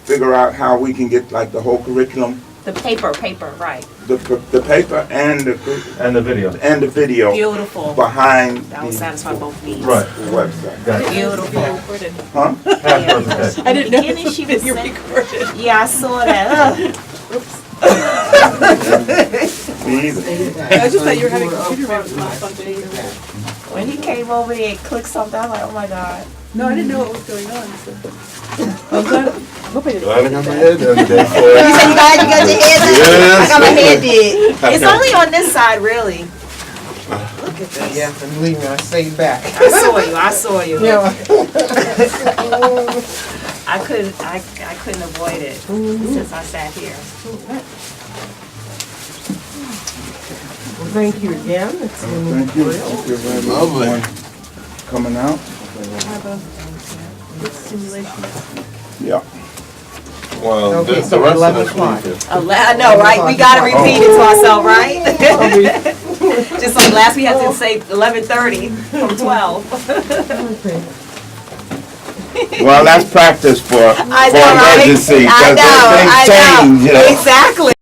figure out how we can get like the whole curriculum, the paper, right. the paper and And the video. the video Beautiful. behind That will the satisfy both needs. Right. website. Gotcha. Beautiful. Huh? Password protection. I didn't know Beginning, this she was was being saying- recorded. Yeah, I saw that. Me either. I just thought you were having computer malfunction. When he came over there and clicked something, I was like, oh my God. No, I didn't know what was going on, so. I'm glad, I hope I didn't. Glad I got my head the other day for You it. said you got your head did? Yes. I got my head did. It's only on this side, really. Look at this. Yeah, and believe me, I stayed back. I saw you. Yeah. I couldn't avoid it since I sat here. Well, thank you again. It's been Thank you. real. Thank you very much Lovely. for coming out. We'll have a good simulation. Yeah. Well, Okay, the so rest of 11 this o'clock. week is- I know, right? We gotta repeat it to ourselves, right? Just like last we had to say 11:30 from 12. Okay. Well, that's practice for I know, right? emergency. I 'cause know, things change, you know. Exactly.